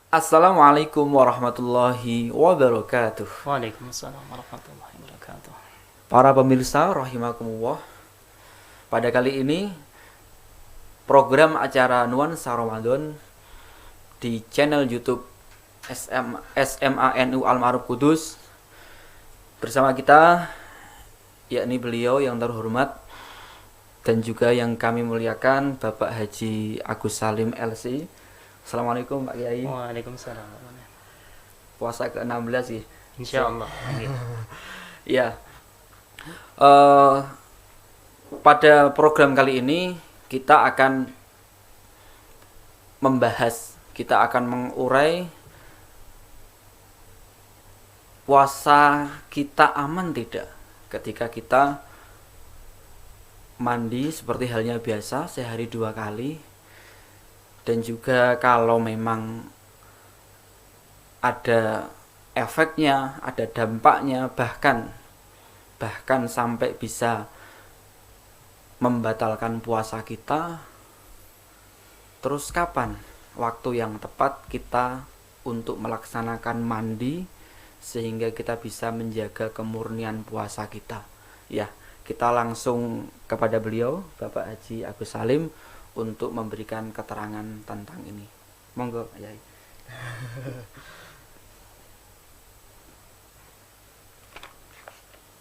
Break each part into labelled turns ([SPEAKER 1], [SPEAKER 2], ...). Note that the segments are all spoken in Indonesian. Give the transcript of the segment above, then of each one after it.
[SPEAKER 1] Assalamualaikum warahmatullahi wabarakatuh.
[SPEAKER 2] Waalaikumsalam warahmatullahi wabarakatuh.
[SPEAKER 1] Para pemirsa rahimakumullah. Pada kali ini program acara Nuansa Ramadan di channel YouTube SMANU Al-Ma'ruf Kudus bersama kita, yakni beliau yang terhormat dan juga yang kami muliakan, Bapak Haji Agus Salim LC. Assalamualaikum Pak Kiai.
[SPEAKER 2] Waalaikumsalam.
[SPEAKER 1] Puasa ke-16 sih.
[SPEAKER 2] Insyaallah. Amin.
[SPEAKER 1] Ya. Eh, Pada program kali ini kita akan mengurai puasa kita aman tidak ketika kita mandi seperti halnya biasa sehari 2 kali, dan juga kalau memang ada efeknya, ada dampaknya, bahkan sampai bisa membatalkan puasa kita. Terus kapan waktu yang tepat kita untuk melaksanakan mandi sehingga kita bisa menjaga kemurnian puasa kita? Ya, kita langsung kepada beliau, Bapak Haji Agus Salim, untuk memberikan keterangan tentang ini. Monggo, Yai.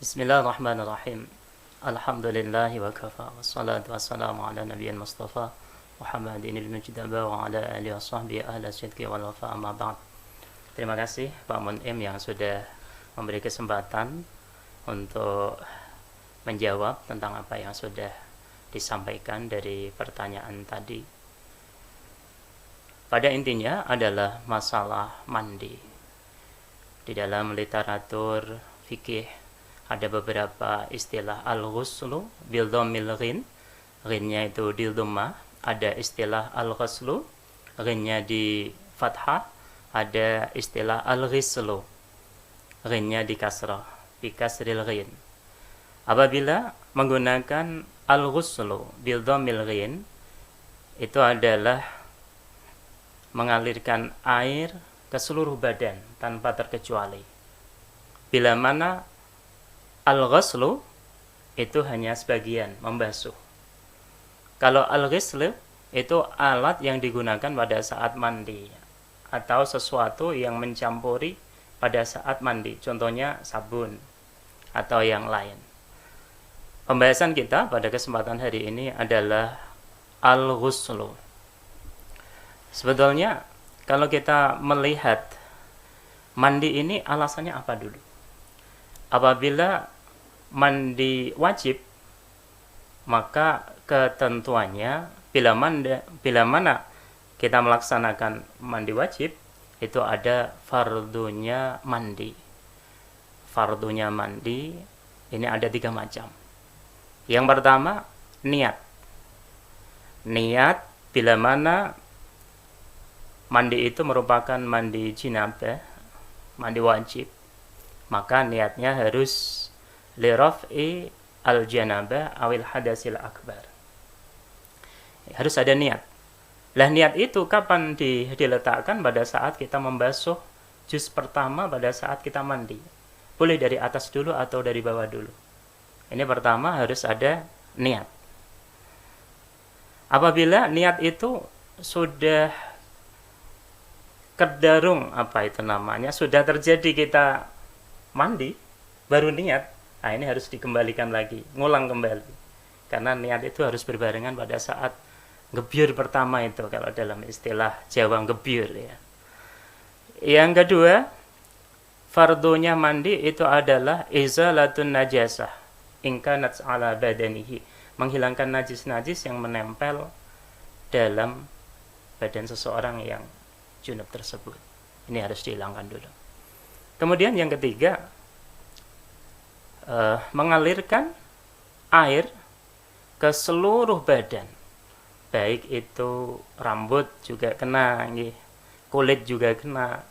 [SPEAKER 2] Bismillahirrahmanirrahim. Alhamdulillahi wa kafa. Wassalatu wassalamu ala nabiyyin Mustafa Muhammadin al-Mujtaba wa ala alihi wa sahbihi ahla sidqi wal wafa, amma ba'd. Terima kasih Pak Mun'im yang sudah memberi kesempatan untuk menjawab tentang apa yang sudah disampaikan dari pertanyaan tadi. Pada intinya adalah masalah mandi. Di dalam literatur fikih ada beberapa istilah al-ghuslu bil dhammil ghin, ghinnya itu di dhammah. Ada istilah al-ghuslu, ghinnya di fathah. Ada istilah al-ghislu, ghinnya di kasrah, bi kasril ghin. Apabila menggunakan al-ghuslu bil dhammil ghin, itu adalah mengalirkan air ke seluruh badan tanpa terkecuali. Bila mana al-ghuslu itu hanya sebagian, membasuh. Kalau al-ghuslu itu alat yang digunakan pada saat mandi atau sesuatu yang mencampuri pada saat mandi, contohnya sabun atau yang lain. Pembahasan kita pada kesempatan hari ini adalah al-ghuslu. Sebetulnya kalau kita melihat mandi ini alasannya apa dulu? Apabila mandi wajib, maka ketentuannya bila mana kita melaksanakan mandi wajib, itu ada fardunya mandi. Fardunya mandi ini ada 3 macam. Yang pertama, niat. Niat bila mana mandi itu merupakan mandi jinabah, mandi wajib, maka niatnya harus li raf'i al-janabah awil hadasil akbar. Harus ada niat. Lah niat itu kapan diletakkan? Pada saat kita membasuh juz pertama pada saat kita mandi. Boleh dari atas dulu atau dari bawah dulu. Ini pertama harus ada niat. Apabila niat itu sudah kedarung, sudah terjadi kita mandi, baru niat, nah ini harus dikembalikan lagi, ngulang kembali. Karena niat itu harus berbarengan pada saat gebyur pertama itu, kalau dalam istilah Jawa gebyur ya. Yang kedua, fardunya mandi itu adalah izalatun najasah ingkanat ala badanihi, menghilangkan najis-najis yang menempel dalam badan seseorang yang junub tersebut. Ini harus dihilangkan dulu. Kemudian yang ketiga, mengalirkan air ke seluruh badan, baik itu rambut juga kena, kulit juga kena,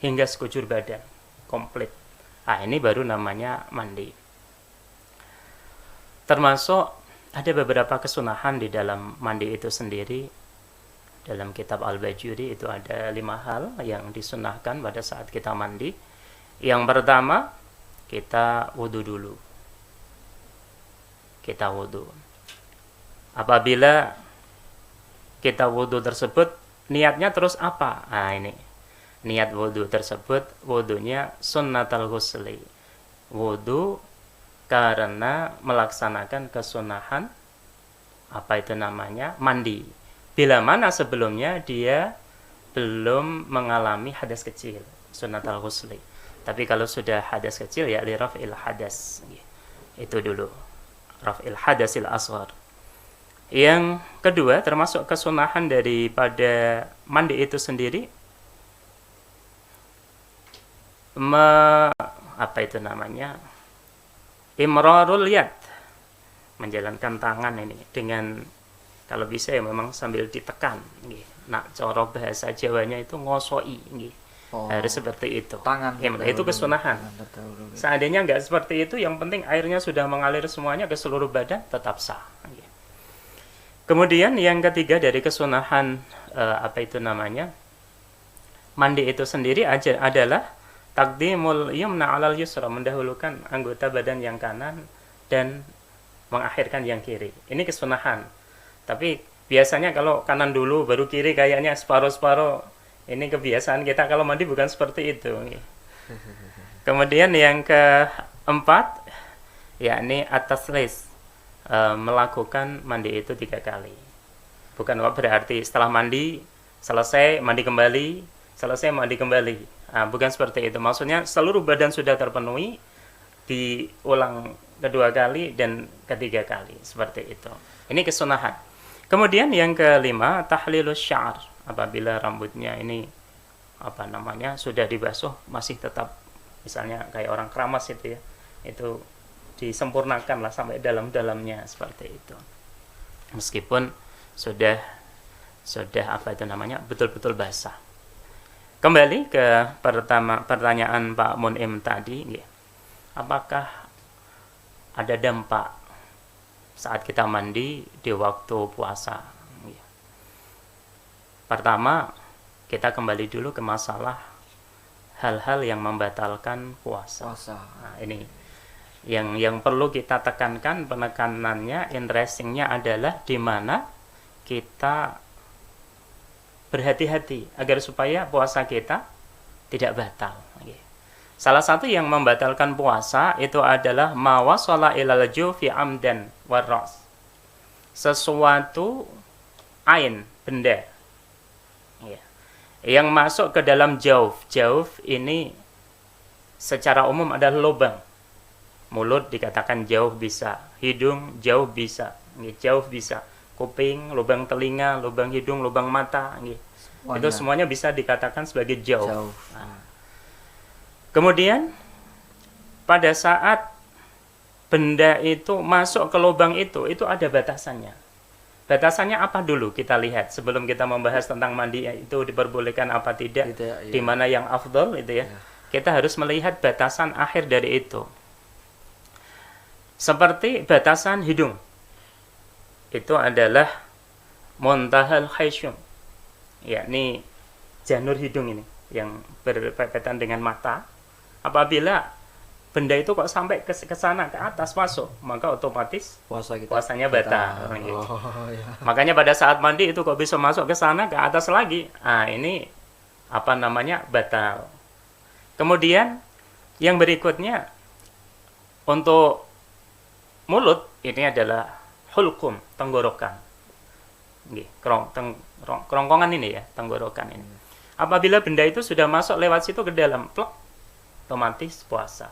[SPEAKER 2] hingga sekujur badan komplit. Ini baru namanya mandi. Termasuk ada beberapa kesunahan di dalam mandi itu sendiri. dalam kitab Al-Bajuri itu ada 5 hal yang disunahkan pada saat kita mandi. Yang pertama, kita wudhu dulu. Kita wudhu. Apabila kita wudhu tersebut, niatnya terus apa? Nah ini, niat wudhu tersebut, wudhunya sunnatul ghusli. Wudhu karena melaksanakan kesunahan, apa itu namanya, mandi. Bila mana sebelumnya dia belum mengalami hadas kecil, sunnatul ghusli. Tapi kalau sudah hadas kecil ya li raf'il hadas. Itu dulu. Raf'il hadasil asghar. Yang kedua, termasuk kesunahan daripada mandi itu sendiri, apa itu namanya? Imrarul yad. Menjalankan tangan ini dengan, kalau bisa ya memang sambil ditekan. Nak cara bahasa Jawanya itu ngosoi. Harus seperti itu.
[SPEAKER 1] Tangan
[SPEAKER 2] itu kesunahan. Seandainya nggak seperti itu, yang penting airnya sudah mengalir semuanya ke seluruh badan, tetap sah. Kemudian yang ketiga dari kesunahan apa itu namanya, mandi itu sendiri adalah taqdimul yumna 'alal yusra, mendahulukan anggota badan yang kanan dan mengakhirkan yang kiri. Ini kesunahan. Tapi biasanya kalau kanan dulu baru kiri, kayaknya separuh-separuh. Ini kebiasaan kita kalau mandi bukan seperti itu. Kemudian yang keempat, yakni at-taslis, melakukan mandi itu 3 kali. Bukan berarti setelah mandi selesai mandi kembali, selesai mandi kembali. Bukan seperti itu. Maksudnya seluruh badan sudah terpenuhi, diulang kedua kali dan ketiga kali, seperti itu. Ini kesunahan. Kemudian yang kelima, tahlilus sya'ar. Apabila rambutnya ini apa namanya sudah dibasuh masih tetap, misalnya kayak orang keramas itu ya, itu disempurnakan lah sampai dalam-dalamnya, seperti itu. Meskipun sudah apa itu namanya betul-betul basah. Kembali ke pertanyaan Pak Mun'im tadi, apakah ada dampak saat kita mandi di waktu puasa? Pertama, kita kembali dulu ke masalah hal-hal yang membatalkan puasa. Nah, ini yang perlu kita tekankan, penekanannya, interestingnya adalah di mana kita berhati-hati agar supaya puasa kita tidak batal. Salah satu yang membatalkan puasa itu adalah ma wasala ilal jufi amdan warras. Sesuatu ain, benda yang masuk ke dalam jauf. Jauf ini secara umum adalah lubang. Mulut dikatakan jauf bisa, hidung jauf bisa, jauf bisa, kuping, lubang telinga, lubang hidung, lubang mata, itu semuanya bisa dikatakan sebagai jauf. Kemudian pada saat benda itu masuk ke lubang itu ada batasannya. Batasannya apa dulu kita lihat sebelum kita membahas tentang mandi itu diperbolehkan apa tidak, di mana yang afdol itu ya. Kita harus melihat batasan akhir dari itu. Seperti batasan hidung. Itu adalah muntahal khaysyum. Yakni janur hidung ini yang berkaitan dengan mata. Apabila benda itu kok sampai ke sana, ke atas masuk, maka otomatis puasanya batal. Makanya pada saat mandi itu kok bisa masuk ke sana, ke atas lagi. Ini apa namanya, batal. Kemudian yang berikutnya untuk mulut, ini adalah hulkum, tenggorokan. Kerongkongan ini ya, tenggorokan ini. Apabila benda itu sudah masuk lewat situ ke dalam, plok, otomatis puasa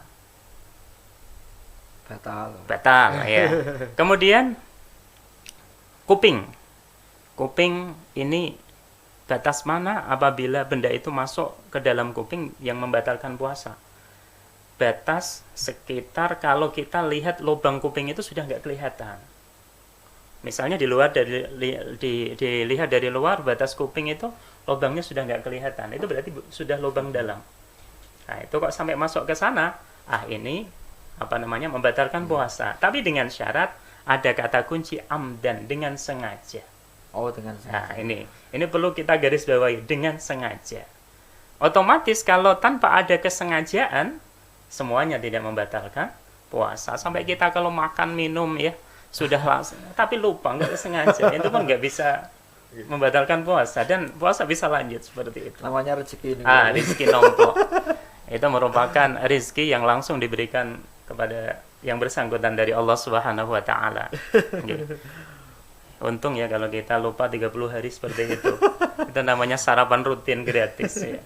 [SPEAKER 2] batal ya. Kemudian kuping ini batas mana apabila benda itu masuk ke dalam kuping yang membatalkan puasa? Batas sekitar, kalau kita lihat lubang kuping itu sudah nggak kelihatan. Misalnya dilihat dari luar, batas kuping itu lubangnya sudah nggak kelihatan, itu berarti sudah lubang dalam. Nah itu kok sampai masuk ke sana, ini apa namanya, membatalkan puasa. Tapi dengan syarat ada kata kunci amdan, dengan sengaja.
[SPEAKER 1] Oh, dengan
[SPEAKER 2] Nah,
[SPEAKER 1] sengaja.
[SPEAKER 2] ini perlu kita garis bawahi, dengan sengaja. Otomatis kalau tanpa ada kesengajaan, semuanya tidak membatalkan puasa. Sampai kita kalau makan minum ya sudah langsung, tapi lupa nggak sengaja, itu pun nggak bisa membatalkan puasa, dan puasa bisa lanjut seperti itu.
[SPEAKER 1] Namanya rezeki ini.
[SPEAKER 2] Rizki nomplok itu merupakan rizki yang langsung diberikan kepada yang bersangkutan dari Allah Subhanahu wa taala. Untung ya kalau kita lupa 30 hari seperti itu. Itu namanya sarapan rutin gratis ya.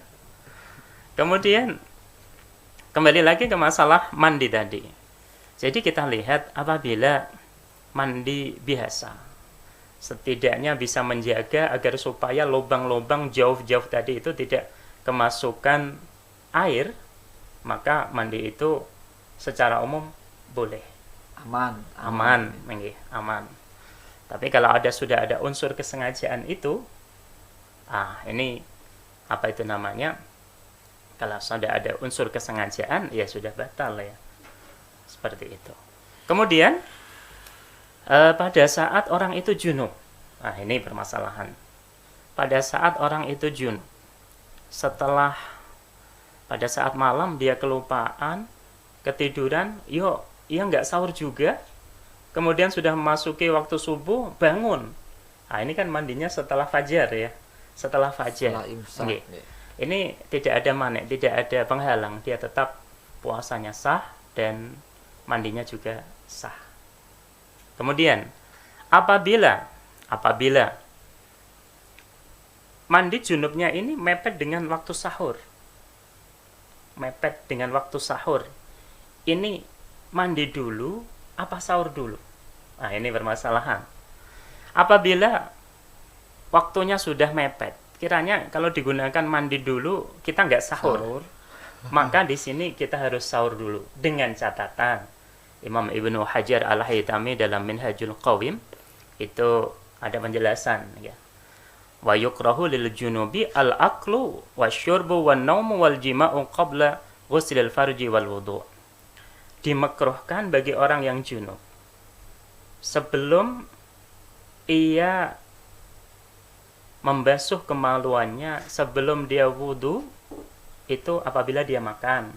[SPEAKER 2] Kemudian kembali lagi ke masalah mandi tadi. Jadi kita lihat apabila mandi biasa, setidaknya bisa menjaga agar supaya lubang-lubang jauh-jauh tadi itu tidak kemasukan air, maka mandi itu secara umum boleh.
[SPEAKER 1] Aman.
[SPEAKER 2] Aman. Tapi kalau sudah ada unsur kesengajaan itu, ini apa itu namanya? Kalau sudah ada unsur kesengajaan, ya sudah batal ya. Seperti itu. Kemudian pada saat orang itu junub, ini permasalahan. Pada saat orang itu junub, pada saat malam dia kelupaan, ketiduran, ia nggak sahur juga, kemudian sudah memasuki waktu subuh, bangun. Ini kan mandinya setelah fajar ya, setelah fajar.
[SPEAKER 1] Setelah imsak.
[SPEAKER 2] Ini tidak ada manik, tidak ada penghalang, dia tetap puasanya sah dan mandinya juga sah. Kemudian apabila mandi junubnya ini mepet dengan waktu sahur, ini mandi dulu apa sahur dulu? Ini permasalahan. Apabila waktunya sudah mepet, kiranya kalau digunakan mandi dulu kita nggak sahur. Maka di sini kita harus sahur dulu, dengan catatan Imam Ibnu Hajar Al-Haytami dalam Minhajul Qawim itu ada penjelasan ya. Wa yukrahu lil junubi al-aklu wasyurbu wan naumu wal jima'u qabla ghuslil farji wal wudu'. Dimakruhkan bagi orang yang junub sebelum ia membasuh kemaluannya, sebelum dia wudu, itu apabila dia makan,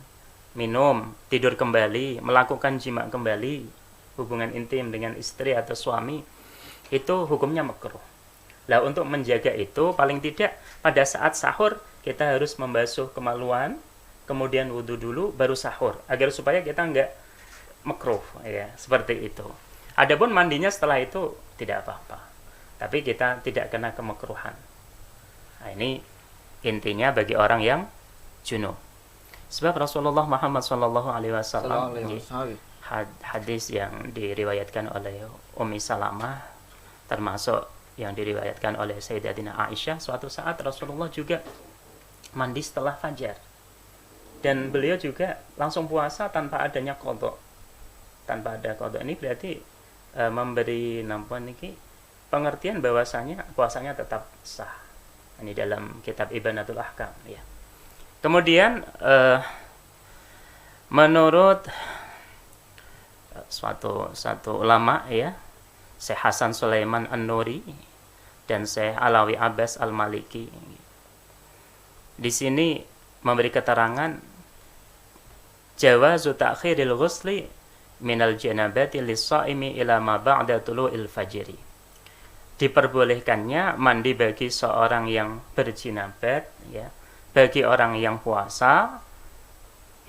[SPEAKER 2] minum, tidur kembali, melakukan jima kembali, hubungan intim dengan istri atau suami, itu hukumnya makruh. Lah untuk menjaga itu, paling tidak pada saat sahur kita harus membasuh kemaluan, kemudian wudu dulu, baru sahur, agar supaya kita enggak makruh ya, seperti itu. Adapun mandinya setelah itu tidak apa-apa, tapi kita tidak kena kemakruhan. Ini intinya bagi orang yang junub. Sebab Rasulullah Muhammad SAW, hadis yang diriwayatkan oleh Ummi Salamah, termasuk yang diriwayatkan oleh Sayyidatina Aisyah, suatu saat Rasulullah juga mandi setelah fajar, dan beliau juga langsung puasa tanpa adanya qadha. Tanpa ada qadha ini berarti memberi pengertian bahwasanya puasanya tetap sah. Ini dalam kitab Ibanatul Ahkam ya. Kemudian menurut suatu ulama ya, Syekh Hasan Sulaiman An-Nuri dan Syekh Alawi Abbas Al-Maliki, di sini memberi keterangan jawazu ta'khiril ghusli minal janabati lis-shaimi ila ma ba'da tulu'il fajri. Diperbolehkannya mandi bagi seorang yang berjinabat ya, bagi orang yang puasa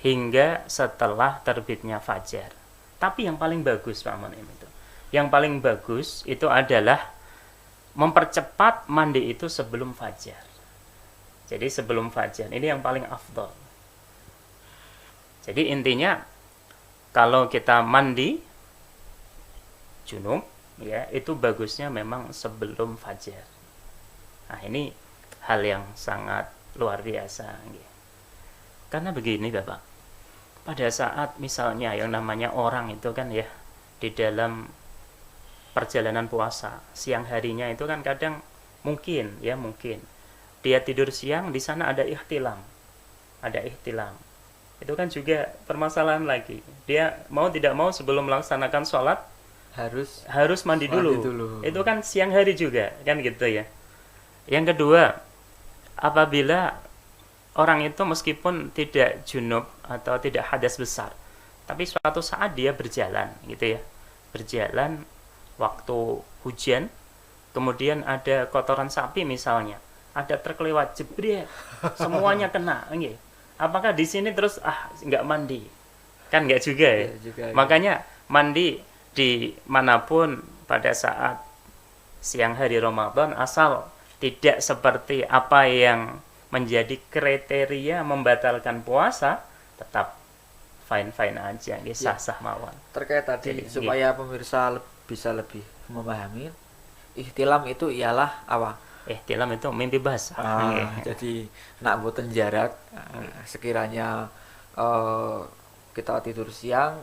[SPEAKER 2] hingga setelah terbitnya fajar. Tapi yang paling bagus Pak Monim itu, yang paling bagus itu adalah mempercepat mandi itu sebelum fajar. Jadi sebelum fajar ini yang paling afdal. Jadi intinya kalau kita mandi junub ya, itu bagusnya memang sebelum fajar. Ini hal yang sangat luar biasa. Karena begini Bapak, pada saat misalnya yang namanya orang itu kan ya, di dalam perjalanan puasa, siang harinya itu kan kadang mungkin dia tidur siang, di sana ada ihtilam. Itu kan juga permasalahan lagi. Dia mau tidak mau sebelum melaksanakan sholat
[SPEAKER 1] harus
[SPEAKER 2] mandi
[SPEAKER 1] mandi
[SPEAKER 2] dulu.
[SPEAKER 1] dulu.
[SPEAKER 2] Itu kan siang hari juga kan gitu ya. Yang kedua, apabila orang itu meskipun tidak junub atau tidak hadas besar, tapi suatu saat dia berjalan gitu ya, berjalan waktu hujan, kemudian ada kotoran sapi misalnya, ada truk lewat jebret, semuanya kena, gitu. Apakah di sini terus nggak mandi? Kan nggak juga ya.
[SPEAKER 1] Iya juga, ya.
[SPEAKER 2] Makanya mandi di manapun pada saat siang hari Ramadan, asal tidak seperti apa yang menjadi kriteria membatalkan puasa, tetap fine-fine aja, sah-sah mawon.
[SPEAKER 1] Terkait tadi supaya pemirsa bisa lebih memahami, ihtilam itu ialah apa?
[SPEAKER 2] Ihtilam itu mimpi basah.
[SPEAKER 1] Jadi nak boten jarak, sekiranya kita tidur siang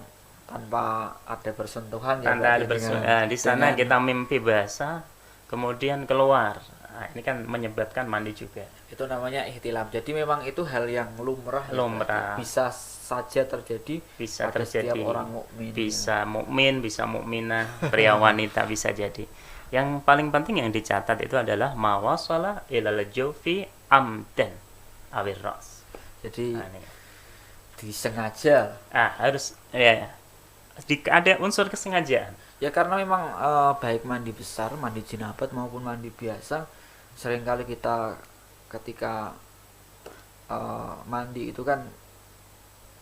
[SPEAKER 1] tanpa ada bersentuhan
[SPEAKER 2] Tanpa ada di sana kita mimpi basah, kemudian keluar. Nah, ini kan menyebabkan mandi juga.
[SPEAKER 1] Itu namanya ihtilam. Jadi memang itu hal yang lumrah.
[SPEAKER 2] Lumrah.
[SPEAKER 1] Ya, bisa saja terjadi.
[SPEAKER 2] Bisa
[SPEAKER 1] pada
[SPEAKER 2] terjadi.
[SPEAKER 1] Setiap orang mukmin.
[SPEAKER 2] Bisa mukmin, bisa mukminah, pria wanita bisa jadi. Yang paling penting yang dicatat itu adalah mawasala ilal jawfi amdan awir ras.
[SPEAKER 1] Jadi disengaja.
[SPEAKER 2] Harus ya. Ada unsur kesengajaan.
[SPEAKER 1] Ya karena memang baik mandi besar, mandi jinabat maupun mandi biasa, seringkali kita ketika mandi itu kan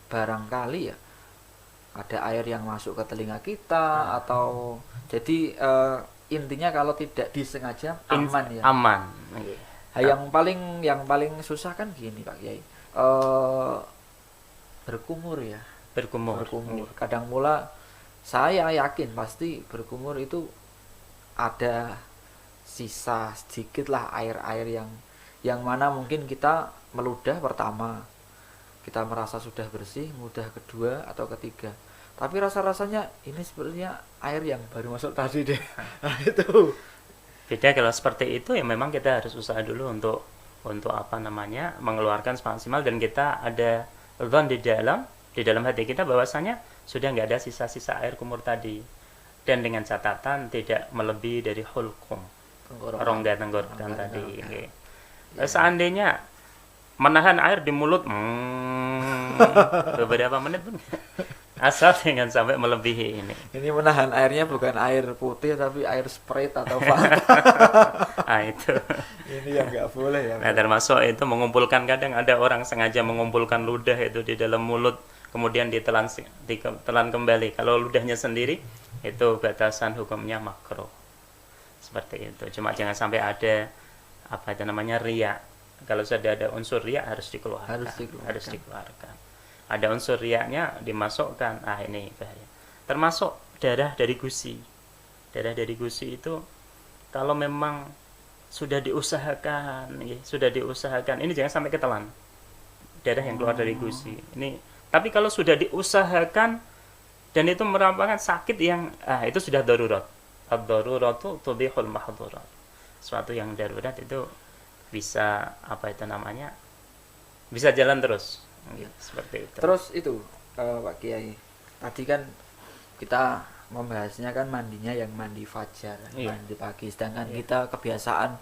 [SPEAKER 1] barangkali ya ada air yang masuk ke telinga kita atau jadi intinya kalau tidak disengaja aman ya.
[SPEAKER 2] Aman.
[SPEAKER 1] Yang paling susah kan gini Pak Kiai. Berkumur ya. Berkumur. Kadang mula saya yakin pasti berkumur itu ada sisa sedikit lah air-air yang mana mungkin kita meludah pertama kita merasa sudah bersih, mudah kedua atau ketiga. Tapi rasa-rasanya ini sebenarnya air yang baru masuk tadi deh. Nah, itu.
[SPEAKER 2] Beda kalau seperti itu ya memang kita harus usaha dulu untuk mengeluarkan semaksimal, dan kita ada dzan di dalam hati kita bahwasanya sudah nggak ada sisa-sisa air kumur tadi, dan dengan catatan tidak melebihi dari hulkum rongga tenggorokan tadi. Seandainya menahan air di mulut beberapa menit pun asal jangan sampai melebihi ini.
[SPEAKER 1] Ini menahan airnya bukan air putih tapi air Sprite atau Fanta.
[SPEAKER 2] Itu.
[SPEAKER 1] Ini yang nggak boleh ya.
[SPEAKER 2] Nah, termasuk itu mengumpulkan, kadang ada orang sengaja mengumpulkan ludah itu di dalam mulut, kemudian ditelan kembali. Kalau ludahnya sendiri itu batasan hukumnya makruh. Seperti itu. Cuma jangan sampai ada riya. Kalau sudah ada unsur riya harus dikeluarkan. Harus dikeluarkan. Ada unsur riyanya dimasukkan. Ini bahaya. Termasuk darah dari gusi. Darah dari gusi itu kalau memang sudah diusahakan, ini jangan sampai ketelan. Darah yang keluar dari gusi. Ini tapi kalau sudah diusahakan dan itu merupakan sakit yang itu sudah darurat. Ad-daruratu tudihul mahdhurat. Suatu yang darurat itu bisa bisa jalan terus. Seperti itu.
[SPEAKER 1] Terus itu Pak Kiai, tadi kan kita membahasnya kan mandinya yang mandi fajar, mandi pagi, sedangkan kita kebiasaan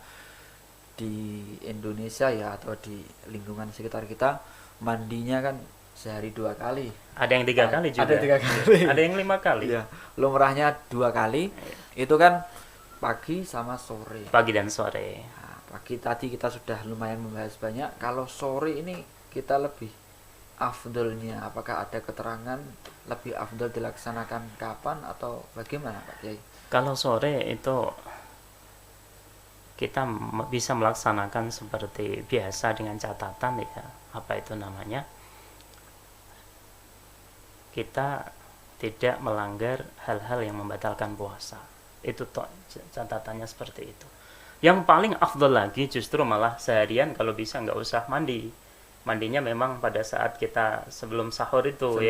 [SPEAKER 1] di Indonesia ya atau di lingkungan sekitar kita mandinya kan sehari 2 kali.
[SPEAKER 2] Ada yang 3 kali juga.
[SPEAKER 1] Ada 3 kali.
[SPEAKER 2] Ada yang 5 kali.
[SPEAKER 1] Ya, lumrahnya 2 kali. Itu kan pagi sama sore.
[SPEAKER 2] Pagi dan sore.
[SPEAKER 1] Nah, pagi tadi kita sudah lumayan membahas banyak. Kalau sore ini kita lebih afdolnya, apakah ada keterangan lebih afdol dilaksanakan kapan atau bagaimana Pak Kiai?
[SPEAKER 2] Kalau sore itu kita bisa melaksanakan seperti biasa dengan catatan ya, kita tidak melanggar hal-hal yang membatalkan puasa. Itu catatannya seperti itu. Yang paling afdol lagi justru malah seharian kalau bisa nggak usah mandi. Mandinya memang pada saat kita sebelum sahur itu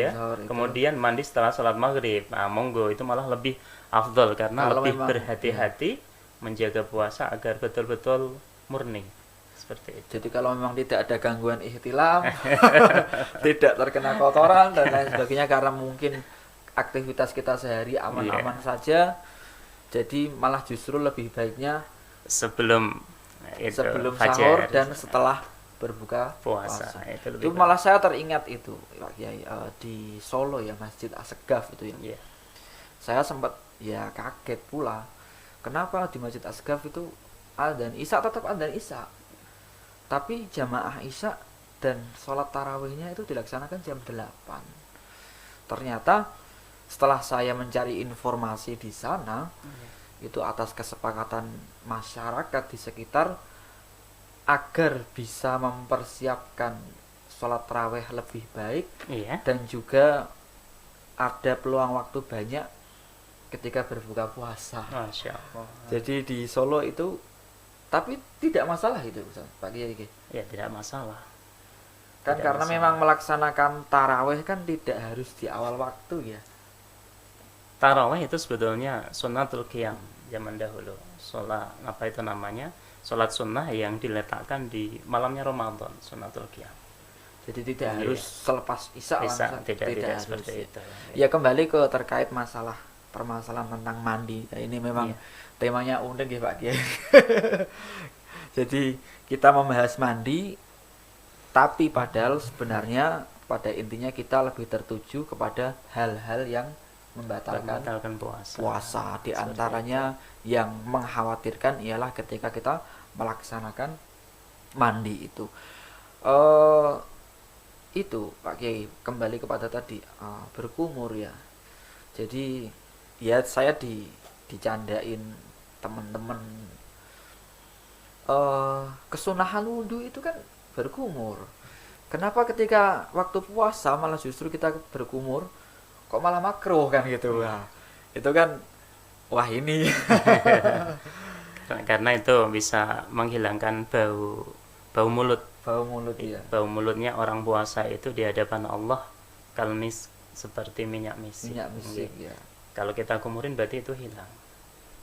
[SPEAKER 2] kemudian mandi setelah sholat maghrib. Monggo itu malah lebih afdol karena kalau lebih berhati-hati menjaga puasa agar betul-betul murni. Seperti itu.
[SPEAKER 1] Jadi kalau memang tidak ada gangguan ihtilam, tidak terkena kotoran dan lain sebagainya, karena mungkin aktivitas kita sehari aman-aman saja. Jadi malah justru lebih baiknya
[SPEAKER 2] sebelum
[SPEAKER 1] sebelum
[SPEAKER 2] fajar,
[SPEAKER 1] sahur dan setelah berbuka
[SPEAKER 2] puasa.
[SPEAKER 1] puasa.
[SPEAKER 2] Itu
[SPEAKER 1] Itu
[SPEAKER 2] lebih
[SPEAKER 1] malah saya teringat itu Pak Kiai, di Solo ya, Masjid Asgaf itu ya.
[SPEAKER 2] Iya.
[SPEAKER 1] Saya sempat ya kaget pula. Kenapa di Masjid Asgaf itu adzan Isya tetap adzan Isya. Tapi jamaah Isya dan sholat tarawihnya itu dilaksanakan jam 8. Ternyata setelah saya mencari informasi di sana, itu atas kesepakatan masyarakat di sekitar agar bisa mempersiapkan sholat tarawih lebih baik,
[SPEAKER 2] Iya.
[SPEAKER 1] dan juga ada peluang waktu banyak ketika berbuka puasa.
[SPEAKER 2] Masya Allah.
[SPEAKER 1] Jadi di Solo itu, tapi tidak masalah itu Ustaz, Pak Kiai.
[SPEAKER 2] Ya tidak masalah.
[SPEAKER 1] Kan
[SPEAKER 2] Tidak
[SPEAKER 1] karena
[SPEAKER 2] masalah.
[SPEAKER 1] memang melaksanakan tarawih kan tidak harus di awal waktu ya.
[SPEAKER 2] Tarawih itu sebetulnya sunnatul qiyam zaman dahulu. Sholat apa itu namanya? Sholat sunnah yang diletakkan di malamnya Ramadan, sunnatul qiyam.
[SPEAKER 1] Jadi tidak
[SPEAKER 2] Iya.
[SPEAKER 1] harus selepas Isya
[SPEAKER 2] Bisa,
[SPEAKER 1] langsung.
[SPEAKER 2] tidak
[SPEAKER 1] harus
[SPEAKER 2] seperti
[SPEAKER 1] ya.
[SPEAKER 2] itu.
[SPEAKER 1] Ya kembali ke terkait permasalahan tentang mandi. Nah, ini memang
[SPEAKER 2] Iya.
[SPEAKER 1] temanya unik ya Pak Kiai. Jadi kita membahas mandi, tapi padahal sebenarnya pada intinya kita lebih tertuju kepada hal-hal yang membatalkan
[SPEAKER 2] puasa.
[SPEAKER 1] puasa. Di
[SPEAKER 2] Seperti
[SPEAKER 1] antaranya yang mengkhawatirkan ialah ketika kita melaksanakan mandi itu. Itu Pak Kiai, kembali kepada tadi berkumur ya. Jadi ya saya dicandain teman-teman, kesunahan wudhu itu kan berkumur. Kenapa ketika waktu puasa malah justru kita berkumur, kok malah makruh kan gitu. Nah, itu kan wah ini
[SPEAKER 2] Karena itu bisa menghilangkan bau mulut.
[SPEAKER 1] bau mulut ya.
[SPEAKER 2] Bau mulutnya orang puasa itu di hadapan Allah kalmis seperti minyak misik.
[SPEAKER 1] Minyak misik
[SPEAKER 2] Nggih.
[SPEAKER 1] ya.
[SPEAKER 2] Kalau kita kumurin berarti itu hilang.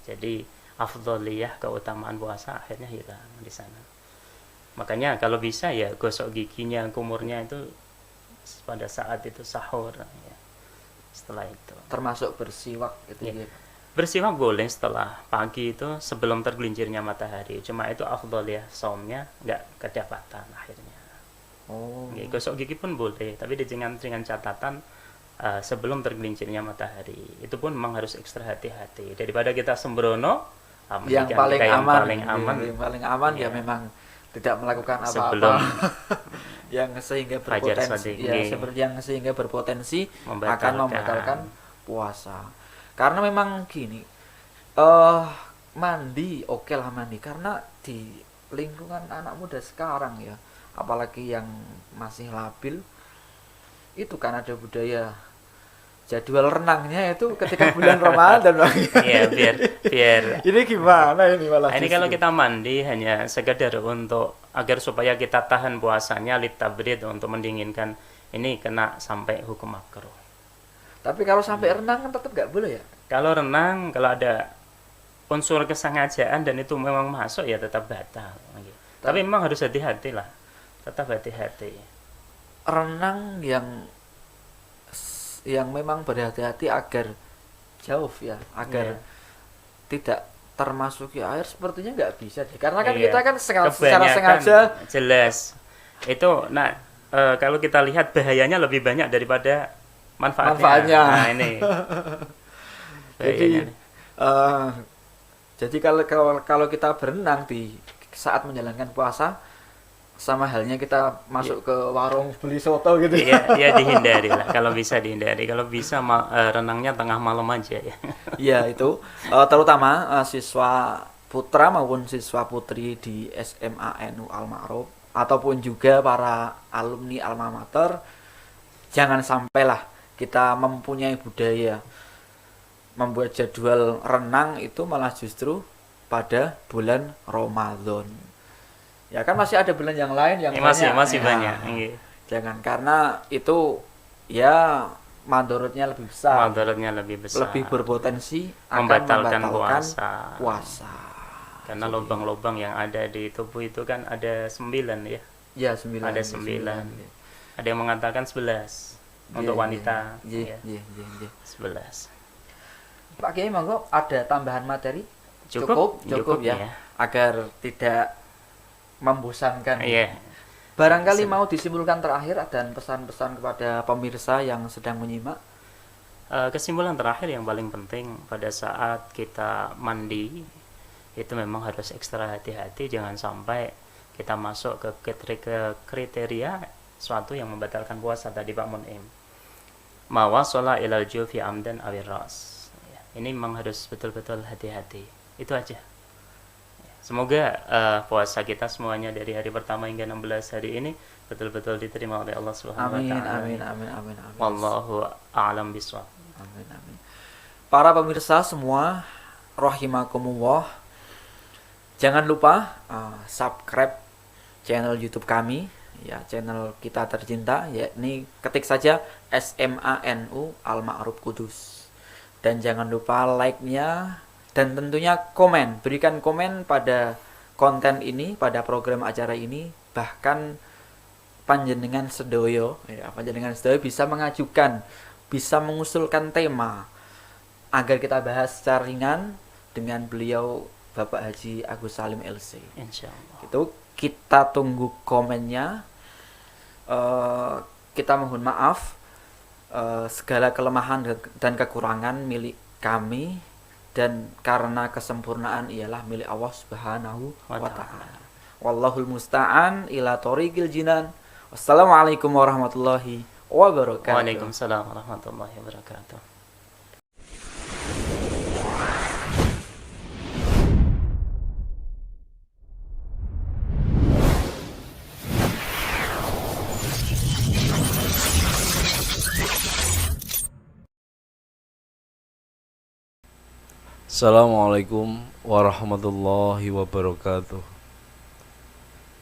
[SPEAKER 2] Jadi afdholiyah, keutamaan puasa akhirnya hilang di sana. Makanya kalau bisa ya gosok giginya, kumurnya itu pada saat itu sahur ya. Setelah itu
[SPEAKER 1] Termasuk bersiwak gitu
[SPEAKER 2] Ya.
[SPEAKER 1] ya.
[SPEAKER 2] bersiwak boleh setelah pagi itu sebelum tergelincirnya matahari. Cuma itu afdholiyah saumnya nggak kedapatan akhirnya.
[SPEAKER 1] Oh.
[SPEAKER 2] Nggih, gosok gigi pun boleh, tapi dengan catatan sebelum tergelincirnya matahari. Itu pun memang harus ekstra hati-hati. Daripada kita sembrono,
[SPEAKER 1] Yang
[SPEAKER 2] mendingan
[SPEAKER 1] paling
[SPEAKER 2] kita yang
[SPEAKER 1] aman,
[SPEAKER 2] paling aman
[SPEAKER 1] yang paling aman ya
[SPEAKER 2] Ya.
[SPEAKER 1] memang tidak melakukan
[SPEAKER 2] Sebelum
[SPEAKER 1] apa-apa yang sehingga
[SPEAKER 2] Fajar
[SPEAKER 1] berpotensi
[SPEAKER 2] Shadiq.
[SPEAKER 1] ya,
[SPEAKER 2] Nggih.
[SPEAKER 1] seperti yang sehingga berpotensi akan
[SPEAKER 2] Membatalkan.
[SPEAKER 1] membatalkan puasa. Karena memang gini, mandi oke lah mandi, karena di lingkungan anak muda sekarang ya, apalagi yang masih labil, itu kan ada budaya jadwal renangnya itu ketika bulan Ramadan. Bang.
[SPEAKER 2] Iya, biar
[SPEAKER 1] Ini gimana ini malah
[SPEAKER 2] Nah, ini kalau
[SPEAKER 1] justru?
[SPEAKER 2] kita mandi hanya sekedar untuk agar supaya kita tahan puasanya litabrid, untuk mendinginkan, ini kena sampai hukum makruh.
[SPEAKER 1] Tapi kalau sampai renang kan tetap nggak boleh ya.
[SPEAKER 2] Kalau renang, kalau ada unsur kesengajaan dan itu memang masuk ya tetap batal. Tapi memang harus hati-hati lah, tetap hati-hati.
[SPEAKER 1] Renang yang memang berhati-hati agar jauh ya, agar
[SPEAKER 2] Iya.
[SPEAKER 1] tidak termasuki air, sepertinya nggak bisa deh. Karena kan
[SPEAKER 2] Iya.
[SPEAKER 1] kita kan secara
[SPEAKER 2] Kebanyakan
[SPEAKER 1] sengaja
[SPEAKER 2] jelas itu. Nah, kalau kita lihat bahayanya lebih banyak daripada manfaatnya. Nah, ini
[SPEAKER 1] jadi
[SPEAKER 2] bahayanya nih.
[SPEAKER 1] jadi kalau kita berenang di saat menjalankan puasa, sama halnya kita masuk ke warung beli soto gitu.
[SPEAKER 2] Ya dihindari lah, kalau bisa dihindari. Kalau bisa renangnya tengah malam aja ya.
[SPEAKER 1] Iya itu terutama siswa putra maupun siswa putri di SMA NU Al Ma'ruf ataupun juga para alumni alma mater, jangan sampailah kita mempunyai budaya membuat jadwal renang itu malah justru pada bulan Ramadan. Ya kan masih ada bulan yang lain yang
[SPEAKER 2] Masih
[SPEAKER 1] banyak. Ya,
[SPEAKER 2] banyak. Nggih.
[SPEAKER 1] Jangan, karena itu ya mandorotnya lebih besar,
[SPEAKER 2] Mudaratnya lebih besar.
[SPEAKER 1] lebih berpotensi akan
[SPEAKER 2] Membatalkan
[SPEAKER 1] membatalkan
[SPEAKER 2] puasa.
[SPEAKER 1] puasa.
[SPEAKER 2] Karena lubang-lubang yang ada di tubuh itu kan ada 9 ya.
[SPEAKER 1] Ya 9.
[SPEAKER 2] Ada 9. Ada yang mengatakan 11. untuk wanita.
[SPEAKER 1] Iya,
[SPEAKER 2] Ya,
[SPEAKER 1] iya, iya, iya.
[SPEAKER 2] 11.
[SPEAKER 1] Pak Kiai, monggo ada tambahan materi?
[SPEAKER 2] Cukup
[SPEAKER 1] ya.
[SPEAKER 2] ya.
[SPEAKER 1] Agar tidak membosankan.
[SPEAKER 2] Iya.
[SPEAKER 1] Barangkali mau disimpulkan terakhir dan pesan-pesan kepada pemirsa yang sedang menyimak.
[SPEAKER 2] Kesimpulan terakhir yang paling penting pada saat kita mandi itu memang harus ekstra hati-hati, jangan sampai kita masuk ke kriteria suatu yang membatalkan puasa tadi Pak Munim. Mawasala ilal jufi amdan awir ras. Ini memang harus betul-betul hati-hati. Itu aja. Semoga puasa kita semuanya dari hari pertama hingga 16 hari ini betul-betul diterima oleh Allah Subhanahu wa taala.
[SPEAKER 1] Amin, amin, amin, amin.
[SPEAKER 2] Wallahu a'lam bishawab.
[SPEAKER 1] Amin, amin. Para pemirsa semua, rahimakumullah, jangan lupa subscribe channel YouTube kami, ya, channel kita tercinta, yakni ketik saja SMANU Al-Ma'ruf Kudus. Dan jangan lupa like-nya dan tentunya komen, berikan komen pada konten ini, pada program acara ini. Bahkan panjenengan sedoyo, panjenengan sedoyo bisa mengajukan, bisa mengusulkan tema agar kita bahas secara ringan dengan beliau Bapak Haji Agus Salim LC.
[SPEAKER 2] Insyaallah.
[SPEAKER 1] Itu kita tunggu komennya. Kita mohon maaf segala kelemahan dan kekurangan milik kami, dan karena kesempurnaan ialah milik Allah Subhanahu wa taala. Wallahul musta'an ila thoriqil jinan. Wassalamualaikum warahmatullahi wabarakatuh.
[SPEAKER 2] Waalaikumsalam warahmatullahi wabarakatuh.
[SPEAKER 3] Assalamualaikum warahmatullahi wabarakatuh.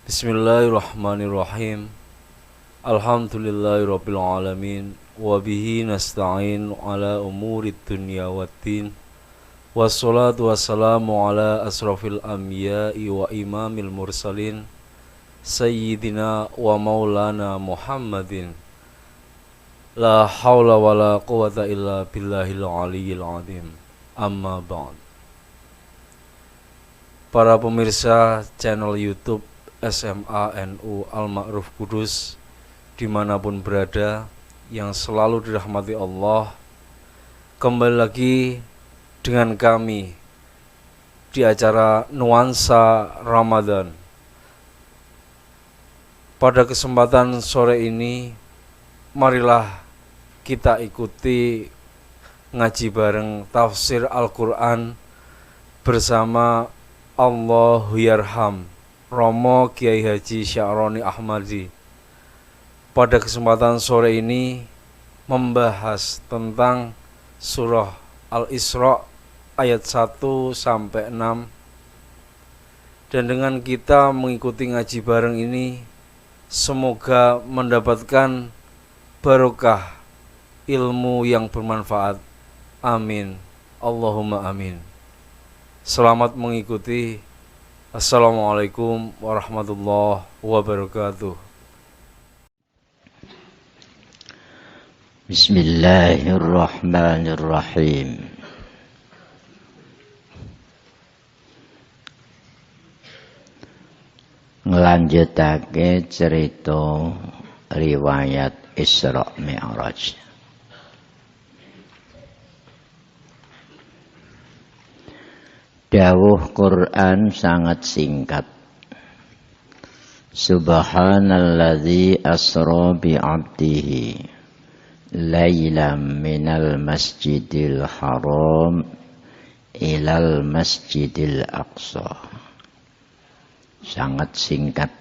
[SPEAKER 3] Bismillahirrahmanirrahim. Alhamdulillahirabbil alamin wa bihi nasta'in ala umurid dunya waddin. Wassalatu wassalamu ala asrafil anbiya'i wa imamil mursalin sayyidina wa maulana Muhammadin. La haula wala quwata illa billahil aliyyil azim. Amma ba'd. Para pemirsa channel YouTube SMANU Al-Ma'ruf Kudus dimanapun berada, yang selalu dirahmati Allah, kembali lagi dengan kami di acara Nuansa Ramadan. Pada kesempatan sore ini, marilah kita ikuti ngaji bareng tafsir Al-Quran bersama Allahu Yarham Romo Kiai Haji Sya'roni Ahmadi. Pada kesempatan sore ini membahas tentang surah Al-Isra ayat 1 sampai 6. Dan dengan kita mengikuti ngaji bareng ini, semoga mendapatkan barokah ilmu yang bermanfaat. Amin. Allahumma amin. Selamat mengikuti. Assalamualaikum warahmatullahi wabarakatuh.
[SPEAKER 4] Bismillahirrahmanirrahim. Ngelanjutake cerita riwayat Isra Mi'raj. Dawuh Quran sangat singkat. Subhanalladzi asra bi'abdihi lailam minal masjidil haram ilal masjidil aqsa. Sangat singkat.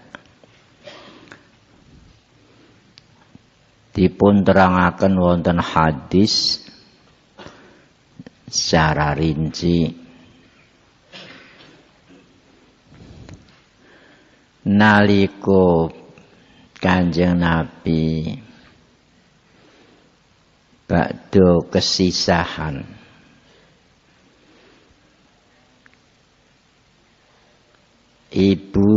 [SPEAKER 4] Dipun terangaken wonten hadis secara rinci. Naliko Kanjeng Nabi bakdo kesisahan Ibu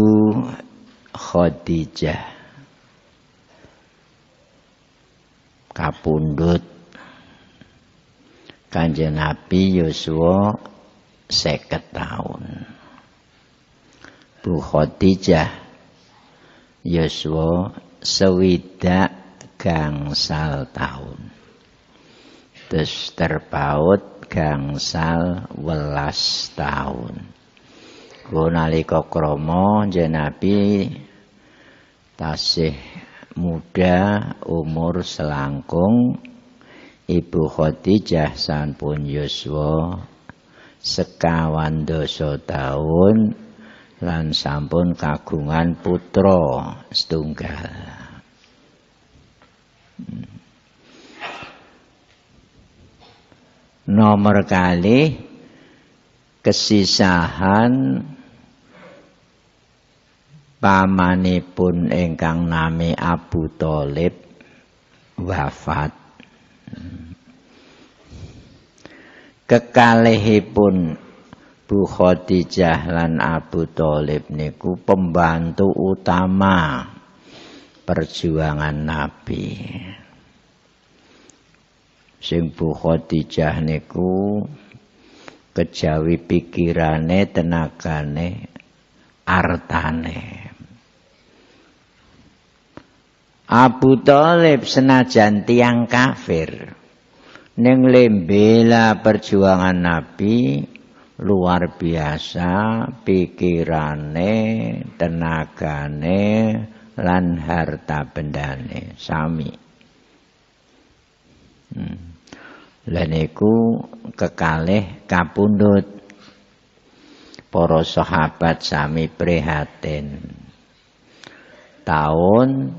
[SPEAKER 4] Khadijah pundhut. Kanjeng Nabi yuswa 50 taun. Bu Khadijah yuswa 60 gangsal taun. Terus terpaut gangsal 11 taun. Ku nalika krama Nabi tasih muda umur selangkung, Ibu Khadijah sampun yuswa 51 taun lan sampun kagungan putra setunggal. Nomor kali kesisahan pamanipun ingkang nami Abu Thalib wafat. Kekalihipun Bu Khadijah lan Abu Thalib niku pembantu utama perjuangan Nabi. Sing Bu Khadijah niku kejawi pikirane, tenagane, artane. Abu Thalib senajan tiang kafir ning lembela perjuangan Nabi luar biasa, pikirane, tenagane lan harta bendane sami. Lan iku kekalih kapundhut. Para sahabat sami prihatin. Taun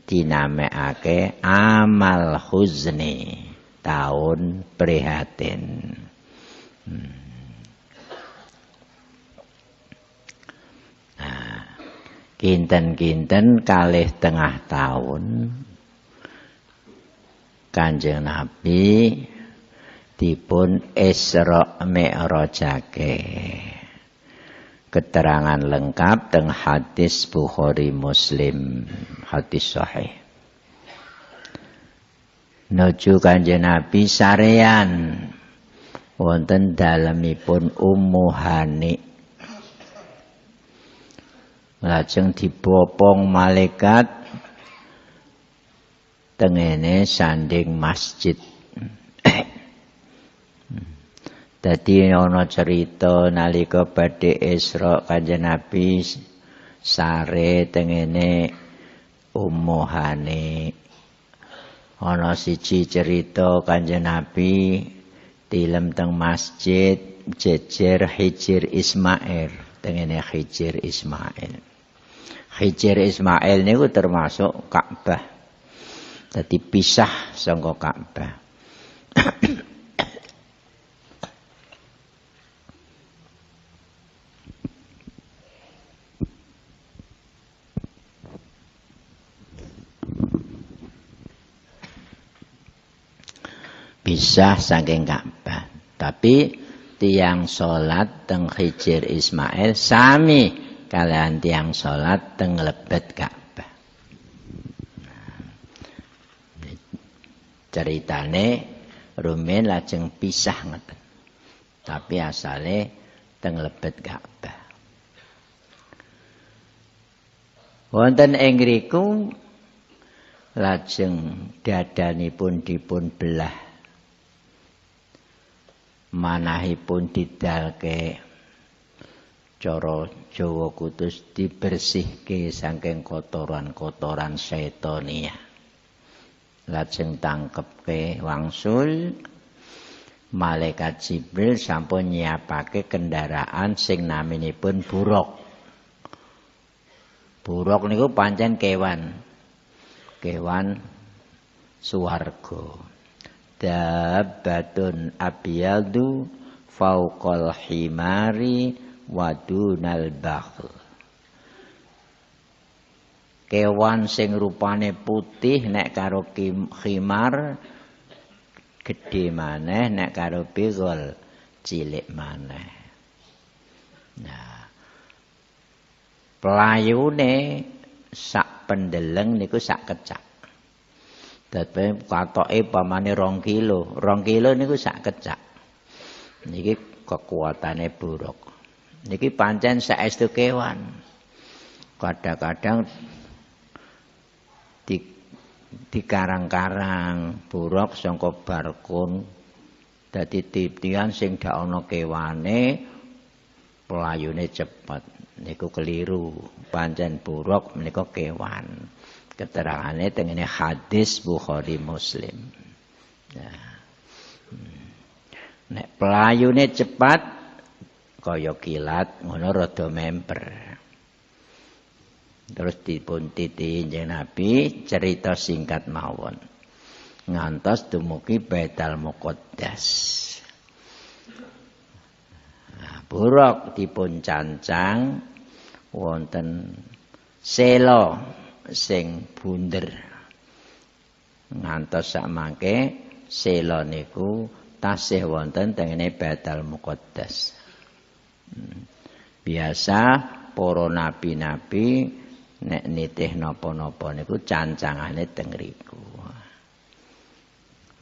[SPEAKER 4] dinamekake amal huzni, taun prihatin. Nah, kinten-kinten 2,5 taun Kanjeng Nabi dipun Isra Mi'rajake. Keterangan lengkap teng hadis Bukhari Muslim, hadis sahih. Nuju Kanjeng Nabi sarean wonten dalemipun Ummu Hani. Lajeng dibopong malaikat tengene sanding masjid. Dadi ana cerita nalika badhe Isra Kanjeng Nabi sare tengene Ummu Hani. Ana siji cerita Kanjeng Nabi tilem teng masjid jejer Hijir Ismail, tengene Hijir Ismail. Hijir Ismail niku termasuk Ka'bah. Dadi pisah saka Ka'bah. Pisah saking Ka'bah. Tapi tiang salat teng Hijir Ismail sami kalian tiang salat teng lebet Ka'bah. Ceritane rumen lajeng pisah ngeten. Tapi asale teng lebet Ka'bah. Wonten ing ngriku lajeng dadanipun dipun belah. Manahipun didalke cara Jawa Kudus dibersihke saking kotoran-kotoran setonia. Lajeng tangkepke wangsul malaikat Jibril sampun nyiapake kendaraan sing naminipun buruk. Buruk niku pancen kewan swarga. Dabbatun abyadu fauqal himari wadunal bakhl. Kewan sing rupane putih nek karo khimar gedhe maneh, nek karo bigol cilik maneh. Nah, pelayune sak pendeleng niku sak kecak. Dadi katoke pamane 2 kilo. 2 kilo niku sak kecak. Niki kekuatane buruk. Niki pancen saestu kewan. Kadang-kadang di karang-karang buruk saka barkun dadi titian sing dak ana kewane pelayune cepet. Niku keliru. Pancen buruk menika kewan. Keterangane tengene hadis Bukhari Muslim. Nah. Nek pelayune cepat kaya kilat ngono rada member. Terus dipun titi Kanjeng Nabi cerita singkat mawon. Ngantos dumugi Baitul Muqaddas. Nah, buruk dipun cancang wonten sela sing bunder. Ngantos sakmangke sela niku tasih wonten tengene Baitul Muqaddas. Biasa para nabi-nabi nek nitih napa-napa niku cancangane teng riku.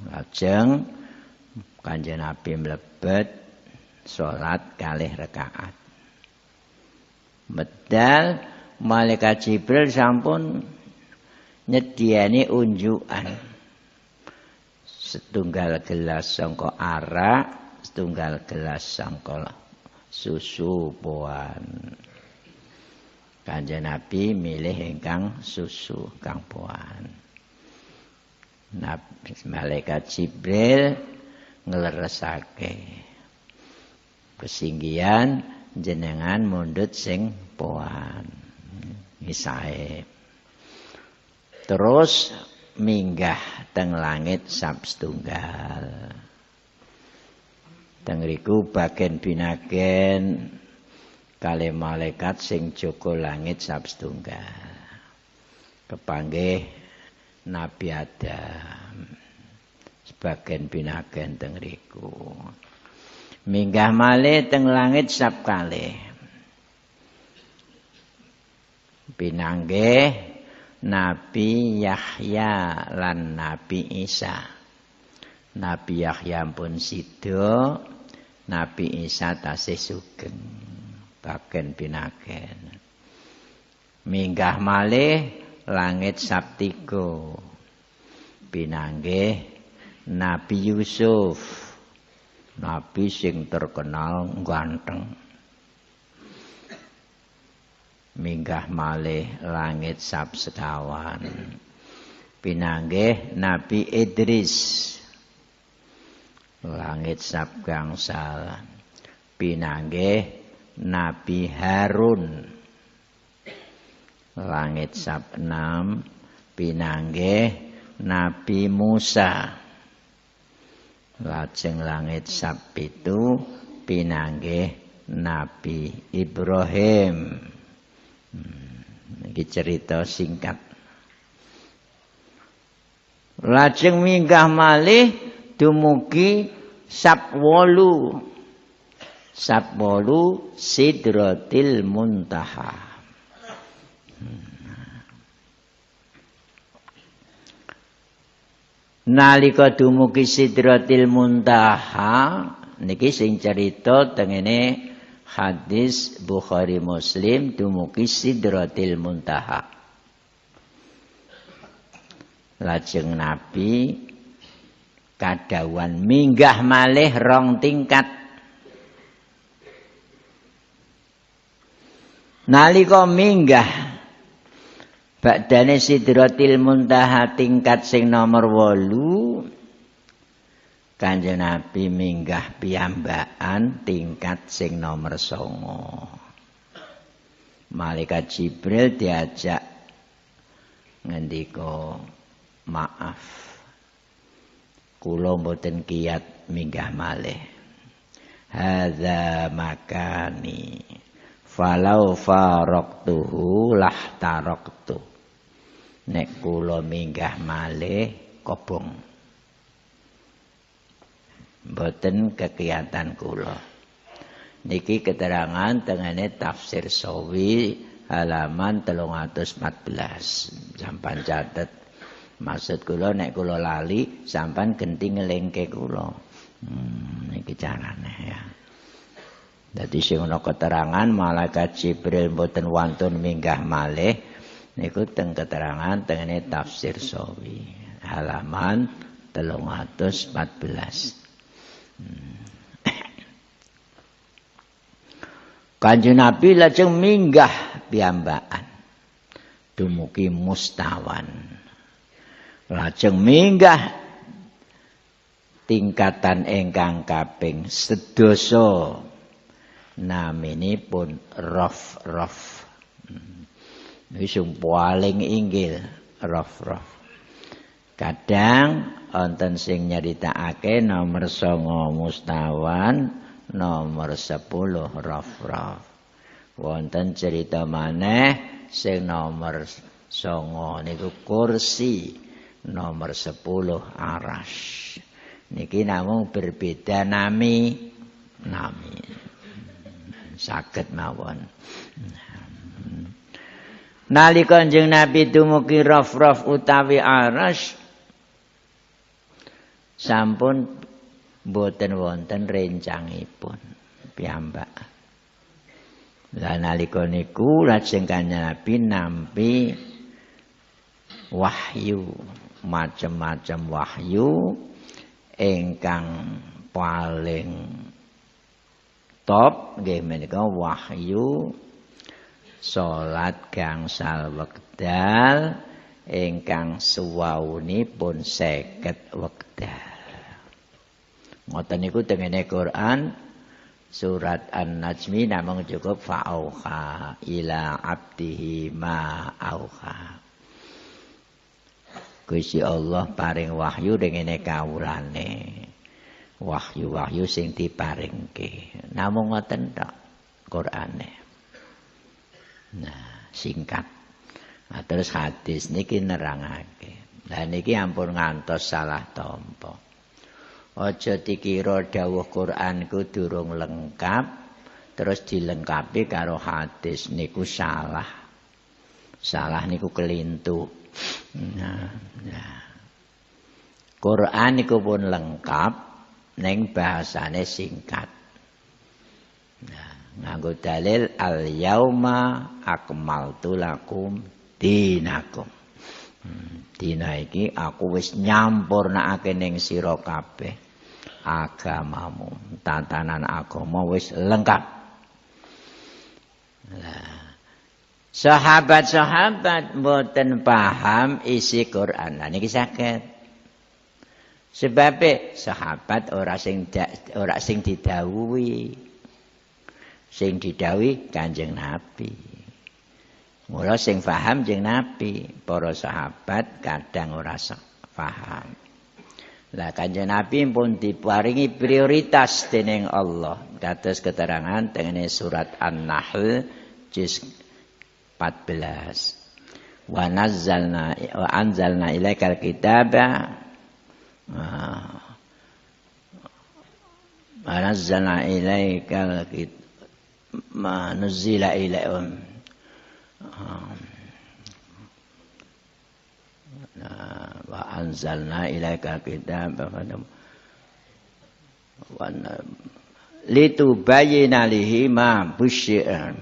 [SPEAKER 4] Lajeng Kanjeng Nabi mlebet salat 2 rakaat. Medal malaikat Jibril sampun nyediani unjukan. Setunggal gelas sangka arak, setunggal gelas sangka susu poan. Kanjeng Nabi milih ingkang susu kang poan. Malaikat Jibril ngleresake. Kesinggihan jenengan mundhut sing poan. Misae. Terus minggah teng langit sab setunggal. Teng riku bagen binagen kalih malaikat sing jaga langit sab setunggal. Kepanggih Nabi Adam. Sebagian binagen teng riku. Minggah malih teng langit sab kalih. Pinanggih Nabi Yahya lan Nabi Isa. Nabi Yahya pun sida, Nabi Isa tasih sugeng. Bagen binagen. Minggah malih langit sab 3. Pinanggih Nabi Yusuf. Nabi sing terkenal ganteng. Minggah malih langit sab 1. Pinanggih Nabi Idris. Langit sab gangsal. Pinanggih Nabi Harun. Langit sab 6. Pinanggih Nabi Musa. Lajeng langit sab 7. Pinanggih Nabi Ibrahim. Iki cerita singkat. Lajeng minggah malih dumugi sab 8. Sab 8 Sidratil Muntaha. Nalika dumugi Sidratil Muntaha niki sing cerita tengene hadis Bukhari Muslim dumugi Sidratil Muntaha. Lajeng Nabi kadhawan minggah malih 2 tingkat. Nalika minggah badane Sidratil Muntaha tingkat sing nomor 8, Kanjeng Nabi minggah piyambakan tingkat sing nomor 9. Malaikat Jibril diajak ngendika, maaf, kula mboten kiyat minggah malih. Hadza makani. Falau faraqtuhu lahtaraqtu. Nek kula minggah malih kobong. Mboten kekiyatan kula. Niki keterangan tengene tafsir Sawi halaman 314. Sampan catet Maksud kula nek kula lali sampean genti ngelingke kula. Niki carane ya. Dadi sing ana keterangan malaikat Jibril mboten wantun minggah malih niku teng keterangan tengene tafsir Sawi halaman 314. Kanjeng Nabi lajeng minggah piyambakan dumugi mustawan. Lajeng minggah tingkatan ingkang kaping 12 naminipun Raf. Iki sing paling inggil Raf. Kadang wonten sing nyeritakake nomor 9 mustawan, nomor 10 Raf. Wonten cerita maneh sing nomor 9 niku kursi, nomor 10 Arash. Niki namung berbeda nami. Saged mawon. Nalika Kanjeng Nabi dumugi Raf utawi Arash sampun boten wonten rencangipun piyambak. Lah nalika niku lajeng Kanjeng Nabi nampi wahyu, macam-macam wahyu ingkang paling top nggih menika wahyu salat gangsal wekdal ingkang suwawunipun 50 wekdal. Ngoten niku tengene Quran surat An-Najmi namung cukup fa'auha ila abdihi ma auha. Gusti Allah paring wahyu dengene kawulane. Wahyu-wahyu sing diparingke. Namung ngoten tok Qur'ane. Nah, singkat. Nah, terus hadis niki nerangake. Lah niki ampun ngantos salah tampa. Aja dikira dawuh Qur'an ku durung lengkap terus dilengkapi karo hadis niku salah. Salah niku kelintu. Nah. Quran niku pun lengkap neng bahasane singkat. Nah, nganggo dalil al yauma akmaltu lakum dinakum. Dina iki aku wis nyampurnakake ning sira kabeh agamamu. Tatanan agama wis lengkap. Nah, sahabat-sahabat mboten paham isi Quran. Nah niki saged. Sebab sahabat ora sing didhawuhi. Sing didhawuhi Kanjeng Nabi. Mula sing paham Kanjeng Nabi, para sahabat kadang ora paham. Lah Kanjeng Nabi pun diparingi prioritas dening Allah. Kados keterangan tengene surat An-Nahl juz 14. Wa anzalna ilaikal kitaba wa nazzalna ilaikal ma nuzila ilaihim wa anzalna ilaikal kitaba wa litubayyana lihima busyir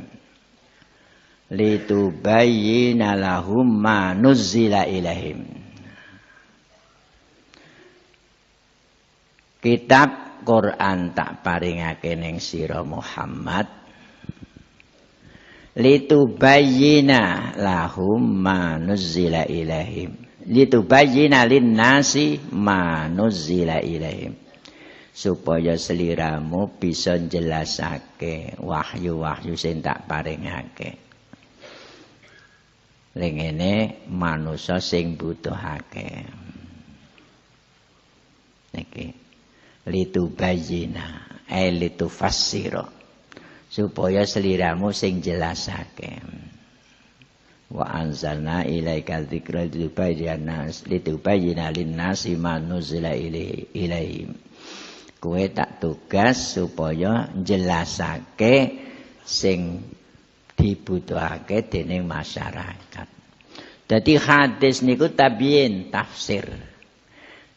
[SPEAKER 4] litubayyana lahum ma nuzila ilaihim. Kitab Quran tak paringake ning sira Muhammad litubayyana lahum ma nuzila ilaihim litubayyana linnasi ma nuzila ilaihim supaya sliramu bisa njelasake wahyu-wahyu sing tak paringake lengene manusa sing butuhake niki litubayyina litufassira supaya sliramu sing jelasake wa anzalna ilaikal dzikra litubayyana linnasi ma nuzila ilaihim. Kowe tak tugas supaya jelasake sing dibutuhake dening masyarakat. Dadi hadis niku tabiin tafsir.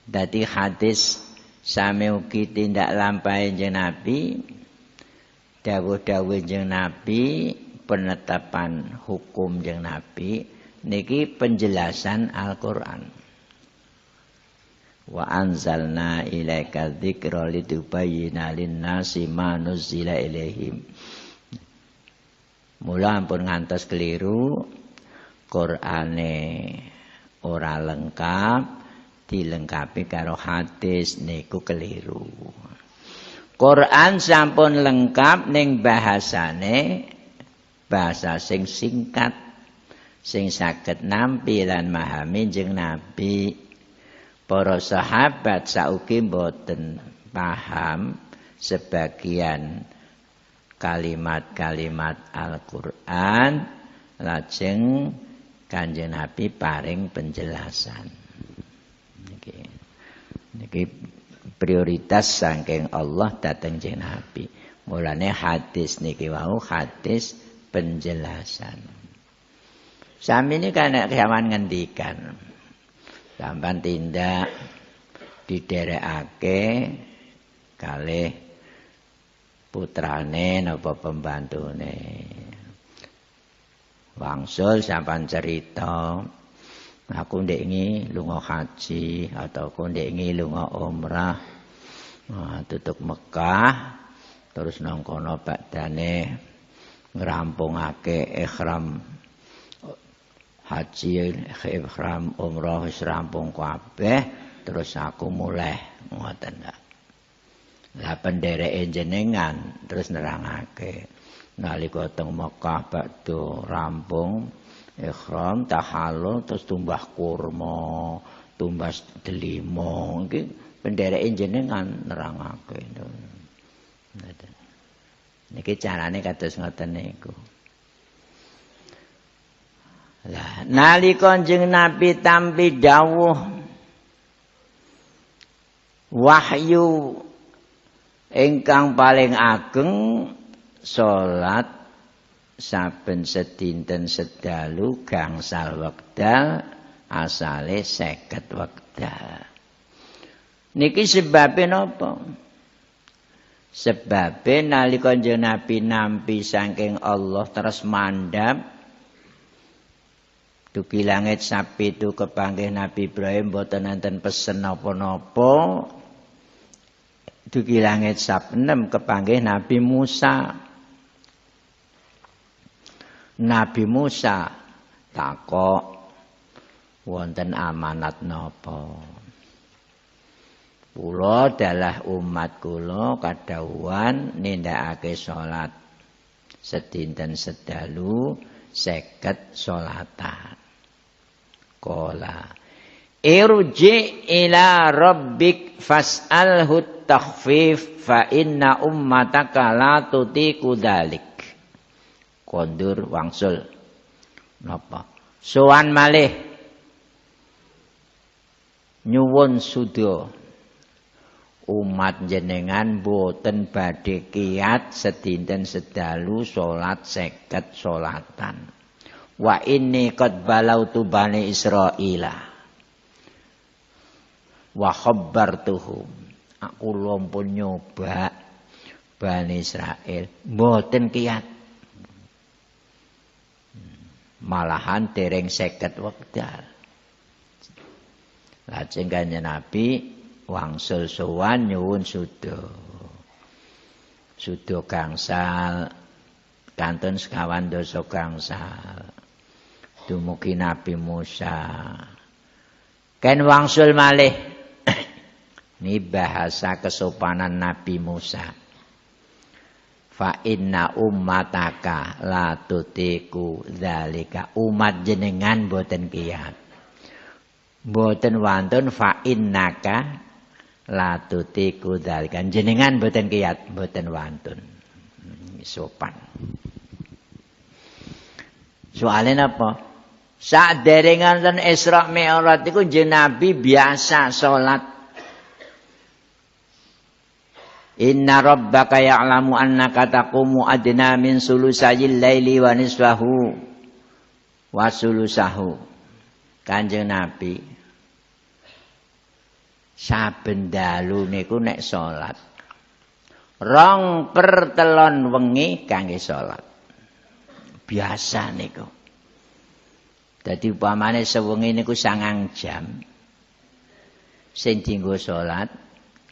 [SPEAKER 4] Dadi hadis sami ugi tindak lampahe Kanjeng Nabi, dawuh-dawuh Kanjeng Nabi, penetapan hukum Kanjeng Nabi niki penjelasan Al-Qur'an. Wa anzalna ilaika dzikra litubayyana lin-nasi ma nuzila ilaihim. Mula ampun ngantos keliru, Qur'ane ora lengkap, dilengkapi karo hadis niku keliru. Quran sampun lengkap ning bahasane, bahasa sing singkat, sing saged nampi lan memahami Kanjeng Nabi. Para sahabat sauki mboten paham sebagian kalimat-kalimat Al-Qur'an, lajeng Kanjeng Nabi paring penjelasan. Niki prioritas saking Allah dhateng Kanjeng Nabi. Mulane hadis niki wau hadis penjelasan. Sami ini kan kiaman ngendikan. Sampan tindak diderekake kalih putrane napa pembantune. Wangsul sampan cerita, aku ndek ngi lunga haji atau aku ndek ngi lunga umrah. Tutuk Mekah terus nang kono badane ngrampungake ihram haji, ihram umrah wis rampung kabeh, terus aku mulai ngoten ta. Lah pendereke jenengan terus nerangake nalika teng Mekah bakdo rampung ihram tahallul terus tumbas kurma, tumbas delima, iki pendereke jenengan nerangake. Niki carane kados ngoten niku. Lah nalika Kanjeng Nabi tampi dawuh wahyu ingkang paling ageng salat saben sedinten sedalu gangsal wekdal asale 50 wekdal. Niki sebabe napa? Sebabe nalika Kanjeng Nabi nampi saking Allah terus mandhap dugi langit sapi itu kepanggih Nabi Ibrahim mboten enten pesen napa-napa. Dugi langit sapenem kepanggih Nabi Musa. Nabi Musa takok wonten amanat napa? Kula dalah umat kula kadhawuhan nindakake salat sedinten sedalu 50 salatan. Qala irji ila rabbik fas'alhu takhfif fa inna ummataka la tutiku dzalik. Kondur wangsul napa? Sowan malih nyuwun sudha umat jenengan boten badhe kiyat sedinten sedalu salat 50 salatan. Wa inni qad balautu bani Israila wa khabbartuhum. Aku lumpun nyoba Bani Israil mboten kiyat. Malahan dereng 50 wekdal. Lajeng Kanjeng Nabi wangsul sowan nyuwun sudha. Sudha gangsal kantun 50 gangsal. Dumugi Nabi Musa. Ken wangsul malih. Ini bahasa kesopanan Nabi Musa. Fa inna ummataka la tutiku dzalika. Umat jenengan boten kiyat. Boten wantun fa innaka la tutiku dzalika. Jenengan boten kiyat, boten wantun. Sopan. Soalnya apa? Saat derengan dan Isra Mi'raj itu Nabi biasa sholat. Inna rabbaka ya'lamu annaka taqumu adna min sulusayil laili wa nisfahu wa sulusahu. Kanjeng Nabi saben dalu niku nek salat 2/3 wengi kangge salat. Biasa niku. Dadi upamane sewengi niku 9 jam. Sing dienggo salat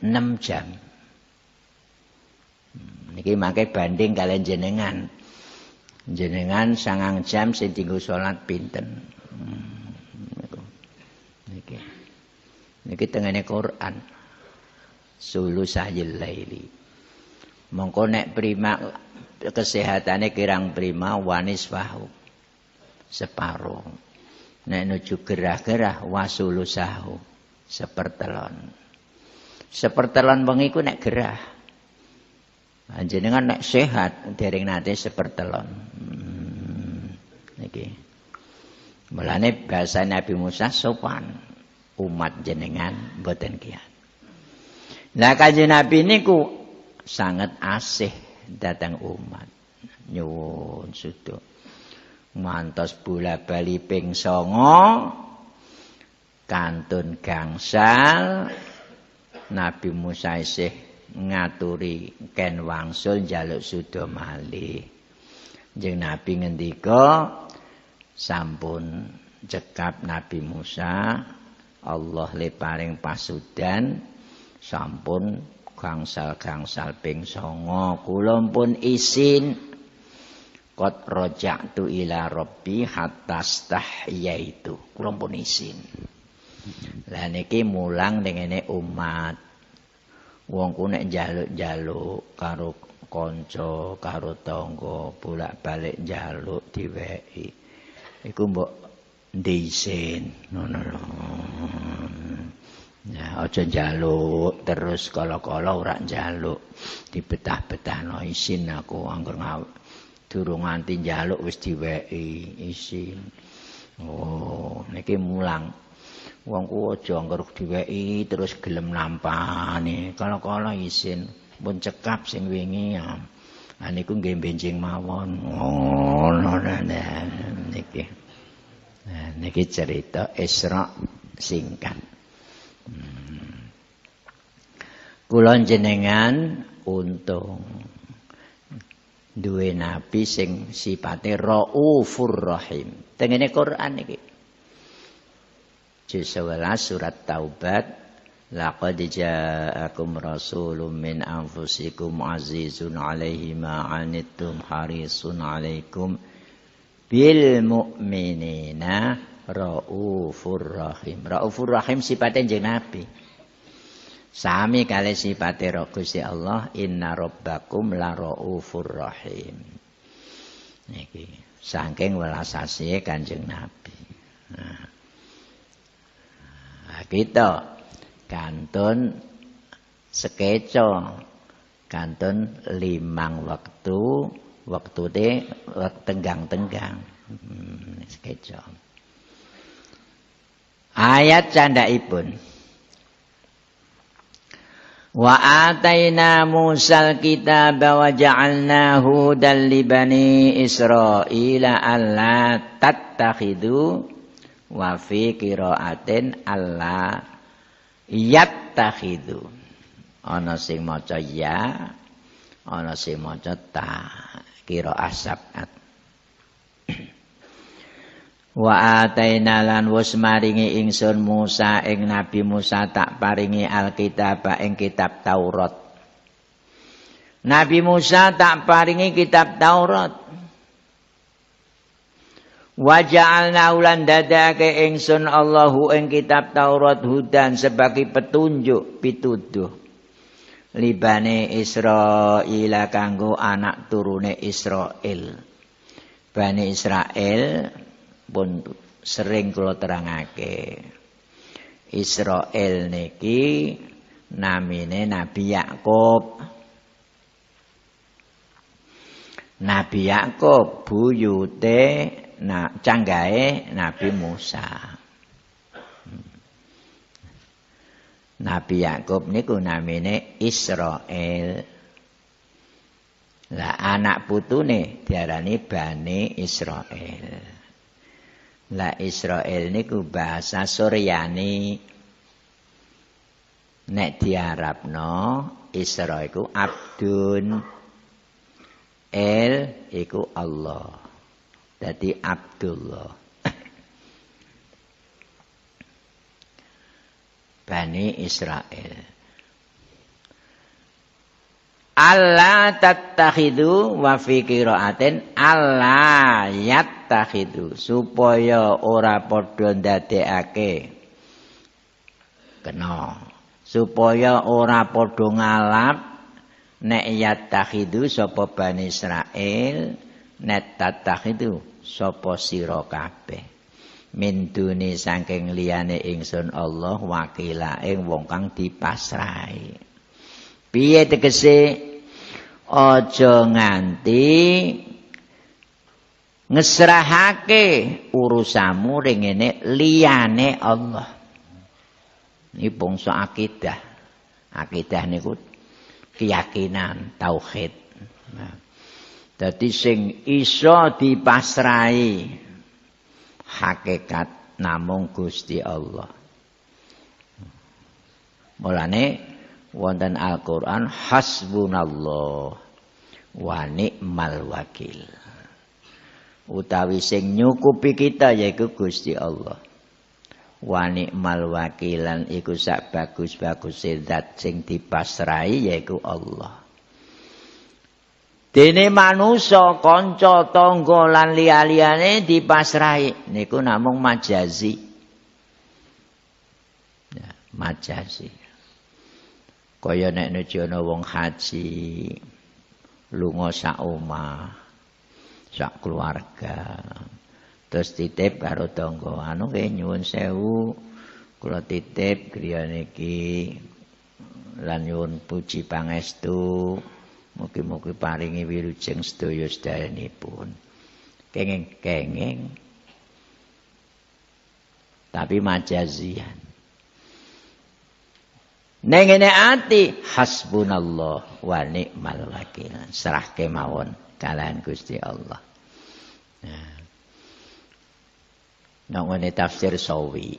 [SPEAKER 4] 6 jam. Niki mangke banding kalian jenengan. Jenengan 9 jam sing dienggo salat pinten? Niki tengene Quran. Sulusahil laili. Mongko nek prima kesehatane kirang prima wanis wahu. Separuh. Nek nuju gerah-gerah wasulusahu. 1/3. 1/3 wengi ku nek gerah. Jenengan nek sehat dereng nate 1/3. Niki. Mulane bahasa Nabi Musa sopan. Umat jenengan mboten kiat. Lah Kanjeng Nabi niku sangat asih datang umat. Nyuwun sudo. Mantos bola-bali ping 9 kantun gangsal Nabi Musa isih ngaturi ken wangsul njaluk sudo malih. Jeneng Nabi ngendika sampun cekap Nabi Musa Allah le paring pasudan sampun gangsal-gangsal ping 9 kula pun isin qad raja'tu ila rabbi hatta stahyaitu kula pun isin. Lah niki mulang dengene umat wong ku nek njaluk-njaluk karo kanca karo tangga bolak-balik njaluk diweki iku mbok ndisin ngono lho. Ya aja njaluk terus kala-kala ora njaluk dibetah-betahno isin aku angger durung nganti njaluk wis diweki isin. Oh niki mulang wong ku aja angger diweki terus gelem nampani kala-kala isin pun cekap sing wingi ya. Niku nggih benjing mawon. Ngono niki. Nah, niki cerita Isra singkat. Kula jenengan untung duwe nabi sing sipate Raufur Rahim. Tengene Quran iki. Juz 11 surat Taubat. Laqad ja'akum rasulun min anfusikum azizun 'alaihi ma 'anittum harisun 'alaikum bil mu'minina raufur rahim. Raufur rahim sifatnya jeneng Nabi. Sami kali sifatnya Gusti Allah inna rabbakum la raufur rahim. Niki saking welas asih Kanjeng Nabi. Nah, kita kantun sekeco kantun 5 waktu de tenggang-tenggang sekeco. Ayat candhaipun wa ataina Musal kitaba wa ja'alnahu hudan li bani Israila alla tattakhidu wa fi qiraatin alla yattakhidu. Ana sing maca ya, ana sing maca ta, qiraah sab'at. Wa ataina lan wis maringi ingsun Musa ing Nabi Musa tak paringi Alkitab ing kitab Taurat. Nabi Musa tak paringi kitab Taurat. Wa ja'alna ulan dadake ingsun Allahu ing kitab Taurat hudan sebagai petunjuk pituduh libane Israil kanggo anak turune Israel. Bani Israel pun sering kula terangake. Israel niki namine Nabi Yakub. Nabi Yakub buyute canggahe Nabi Musa. Nabi Yakub niku namine Israel. Lah anak putune diarani Bani Israel. Lah Israil niku bahasa Suryani. Nek diarabno Isra iku abdun, El iku Allah. Dadi Abdullah. Bani Israel. Allah tattakhidu wa fi qiraatin Allah yattakhidu supaya ora padha ndadekake kena supaya ora padha ngalap nek yattakhidu sapa Bani Israil nek tattakhidu sapa sira kabeh min duni saking liyane ingsun Allah wakila ing wong kang dipasrahi. Piye tegese aja nganti ngesrahake urusanmu ring ngene liyane Allah. Ini bangsa akidah. Akidah niku keyakinan tauhid. Nah, dadi sing iso dipasrahi hakikat namung Gusti Allah. Mulane wonten Al-Qur'an hasbunallah wa ni'mal wakil. Utawi sing nyukupi kita yaiku Gusti Allah. Wa ni'mal wakilan iku sak bagus-baguse zat sing dipasrahi yaiku Allah. Dene manusa kanca tangga lan liya-liyane dipasrahi niku namung majazi. Ya, majazi. Kaya nek nuju ana wong haji lunga sak omah sak keluarga terus titip karo tangga anu nggih nyuwun sewu kula titip griya niki lan nyuwun puji pangestu mugi-mugi paringi wilujeng sedaya sedayanipun kenging-kenging tapi majazian. Neng ngene ati hasbunallah wa ni'mal wakil. Serahke mawon kalian Gusti Allah. Nah, ngene tafsir Sawi.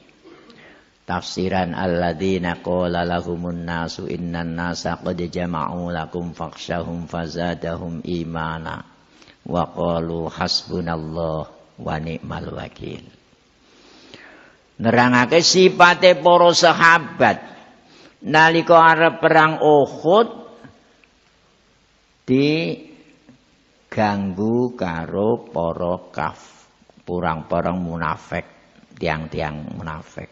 [SPEAKER 4] Tafsiran alladzina qala lahumun nasu innan nasa qad jama'u lakum fakhshahum fazadahum imana wa qalu hasbunallah wa ni'mal wakil. Nerangake sipate para sahabat nalika arep perang Uhud diganggu karo para perang munafik, tiang-tiang munafik.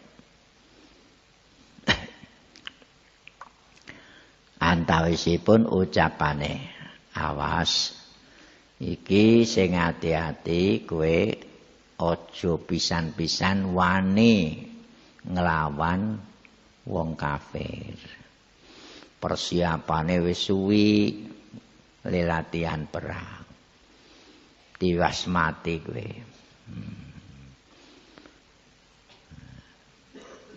[SPEAKER 4] Antawisipun ucapane, awas iki sing ati-ati kowe aja pisan-pisan wani nglawan wong kafir. Persiapane wis suwi latihan perang. Tiwas mati kowe.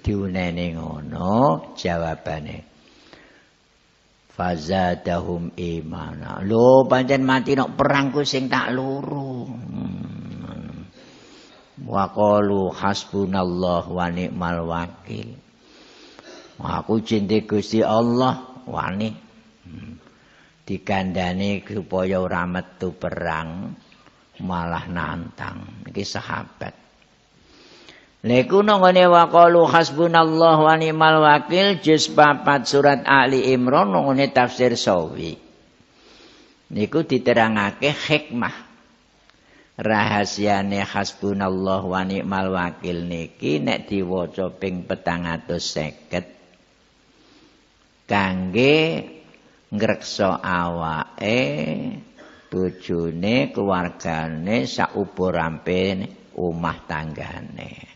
[SPEAKER 4] Diuneni ngono jawabane. Fazadahum imana. Lho pancen mati nok perang ku sing tak luru. Wa qalu hasbunallah wa ni'mal wakil. Aku cinta Gusti Allah wani dikandani supaya ora metu perang malah nantang iki sahabat. Niku nggone waqalu hasbunallah wa ni'mal wakil juz 4 surat Ali Imran nggone tafsir Sawi. Niku diterangake hikmah rahasiane hasbunallah wa ni'mal wakil niki nek diwaca ping 450 kangge ngreksa awake bojone keluargane sauburampe omah tanggane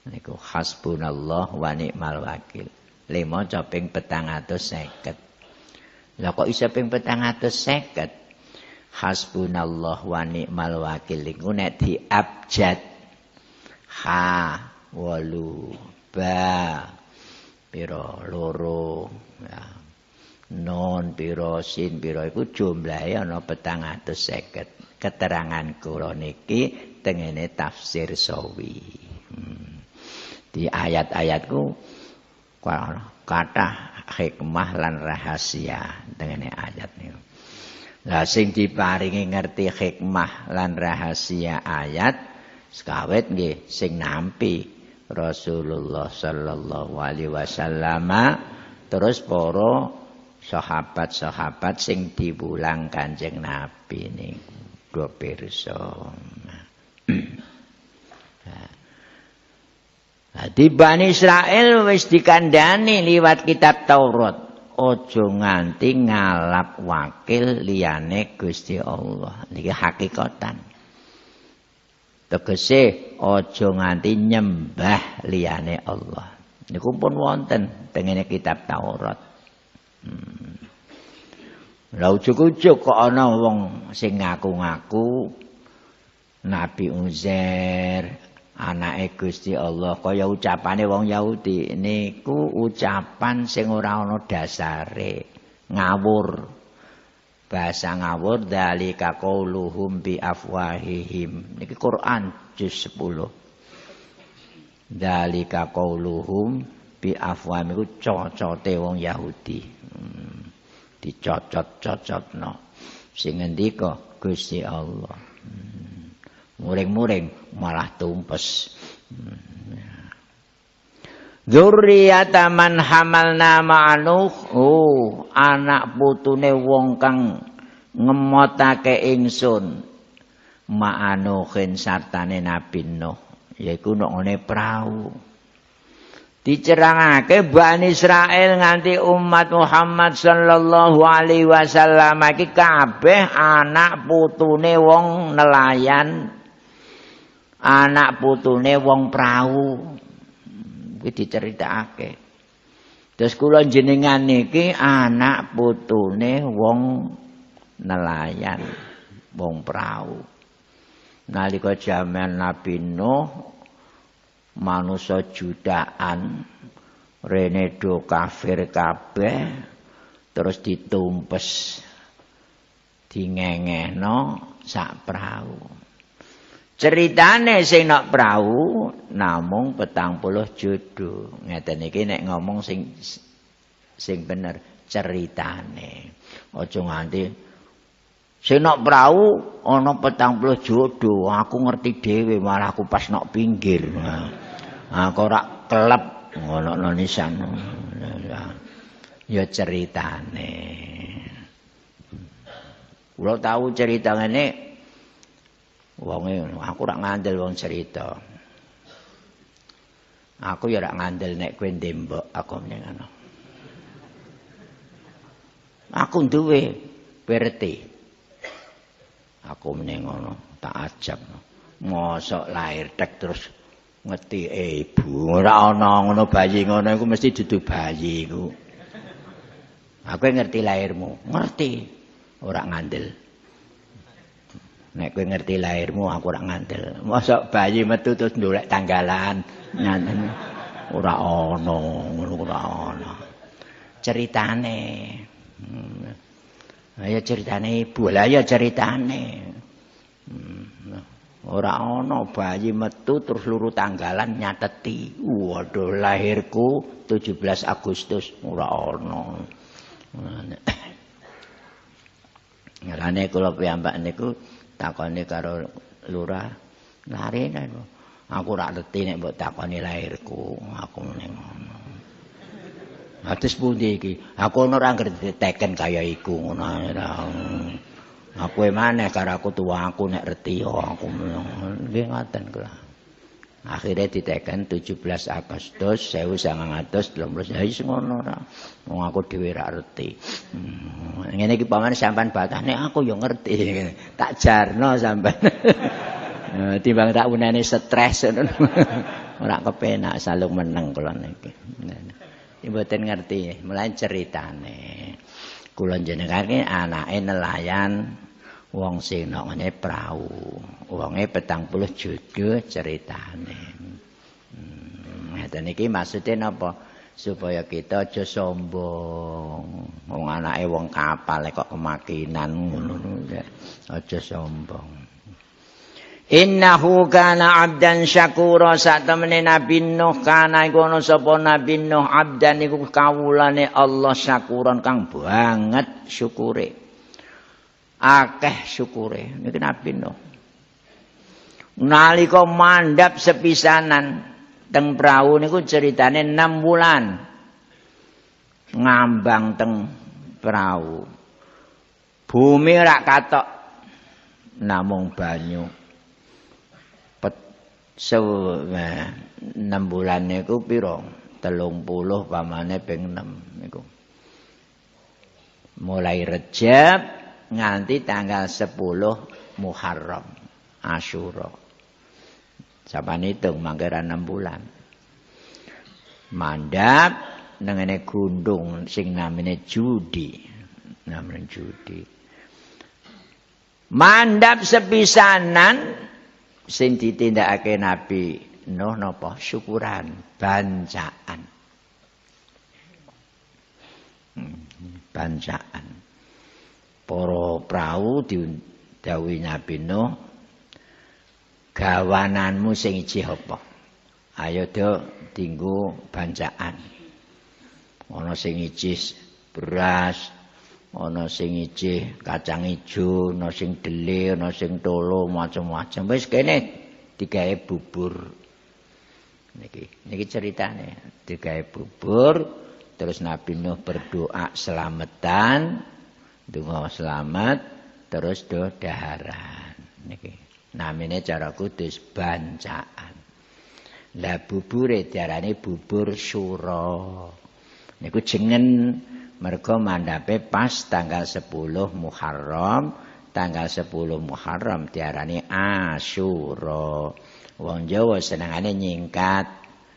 [SPEAKER 4] niku hasbunallah wa ni'mal wakil 5 ping 450. Lah kok iso ping 450 hasbunallah wa ni'mal wakil niku nek diabjad ha walu ba piro loro ya. Non piro sin piro iku jumlahe ana 450. Keterangan kula niki tengene tafsir sawi. Di ayat-ayatku kathah hikmah lan rahasia tengene ayat niku. Lah sing diparingi ngerti hikmah lan rahasia ayat sekawit nggih sing nampi Rasulullah sallallahu alaihi wasallam terus para sahabat-sahabat sing diwulang Kanjeng Nabi niku do pirsa. Di Bani Israel wis dikandhani liwat kitab Taurat. Ojo nganti ngalap wakil liyane Gusti Allah. Niki hakikatan. Tegese ojo nganti nyembah liyane Allah. Niku pun wonten tengene kitab Taurat. Lah ujug-ujug kok ana wong sing ngaku-ngaku Nabi Uzair anake Gusti Allah kaya ucapane wong Yahudi niku ucapan sing ora ana dasare ngawur bahasa ngawur dalika qauluhum bi afwahihim niki Quran juz 10 dalika qauluhum bi afwahihim iku cocote wong Yahudi dicocot-cocotno sing ngendika Gusti Allah muring-muring malah tumpes. Dzurriyyata man hamalna ma'anuh. Oh, anak putune wong kang ngemotake ingsun ma'anuhin sartane Nabi Nuh, yaiku nek ngene prau. Dicerangake Bani Israil nganti umat Muhammad sallallahu alaihi wasallam iki kabeh anak putune wong nelayan. Anak putune wong prau iki diceritakake. Terus kula jenengan niki anak putune wong nelayan, wong prau. Nalika jaman Nabi Nuh manusa jutaan rene do kafir kabeh terus ditumpes dingengehno sak prau. Ceritane sing nok prau namung 40 jodoh. Ngeten iki nek ngomong sing bener ceritane. Aja nganti sing nok prau ana 40 jodoh, aku ngerti dhewe malah aku pas nok pinggir. Aku ora kelep ngono nisan. Ya ceritane. Kula tahu cerita ngene wonge aku ora ngandel wong cerita. Aku ya ora ngandel nek kowe ndembok aku meneng ngono. Aku duwe berarti. Aku meneng ngono, tak ajab. Mosok lahir tek terus ngeti ibu. Ora ana ngono bayi ngono iku mesti dudu bayi iku. Aku ngerti lahirmu, ngerti. Ora ngandel. Nek kowe ngerti lahirmu aku ora ngandel. Mosok bayi metu terus ndolek tanggalan. Ora ana, ngono ora ana. Ceritane. Ya ceritane ibu, lah ya ceritane. Ora ana bayi metu terus luru tanggalan nyateti. Waduh lahirku 17 Agustus ora ana. Ngarane kula piyambak niku takoni karo lurah larene aku ora ngerti nek mbok takoni lahirku aku ning ngono. Atus pundi iki aku ora ngerti teken kaya iku ngono. Aku maneh karo aku tuwa aku nek reti aku nggih ngoten kula. Akhire diteken 17 Agustus 1913 ya wis ngono ra. Wong aku dhewe ra ngerti. Ngene iki paman sampean batane aku ya ngerti. Tak jarno sampean. Timbang tak unene stres ngono. Ora kepenak salung meneng kula niki. Mboten ngerti, mulai ceritane. Kula jenengan iki anake nelayan wong sing ngene prau. Wonge 40 jodoh ceritane. Ngeten iki maksude napa? Supaya kita aja sombong. Wong anake wong kapal kok kemakinan ngono. Aja sombong. Innahu kana abdan syakura, sak temene Nabi Nuh kana iku ana sapa Nabi Nuh abdan iku kawulane Allah syakuron kang banget syukure. Akeh syukure niki Nabi Nuh. Nalika mandhap sepisanan teng prau niku ceritane 6 wulan. Ngambang teng prau. Bumi ora katok namung banyu. 6 bulan niku pira? 30 pamane ping 6 niku. Mulai Rejab nganti tanggal 10 Muharram Asyura. Sampeyan hitung mangke 6 bulan. Mandhap nengene gundung sing namine Judi. Namine Judi. Mandhap sepisanan sing ditindakake Nabi Nuh napa syukuran, bancaan. Bancaan. Para prau didhawuhi Nabi Nuh, gawananmu sing iji apa? Ayo do dinggo bancaan. Ana sing iji beras, ana sing ijih kacang ijo, ana sing delir, ana sing tolo, macam-macam. Wis kene digawe bubur. Niki ceritane, digawe bubur, terus Nabi Nuh berdoa selamatan, donga selamat, terus do daharan. Niki namine cara kudus bancaan. Lah bubure diarani bubur syura. Niku jengen mergo mandhape pas tanggal 10 Muharram, tanggal 10 Muharram diarani Asyura. Wong Jawa senengane nyingkat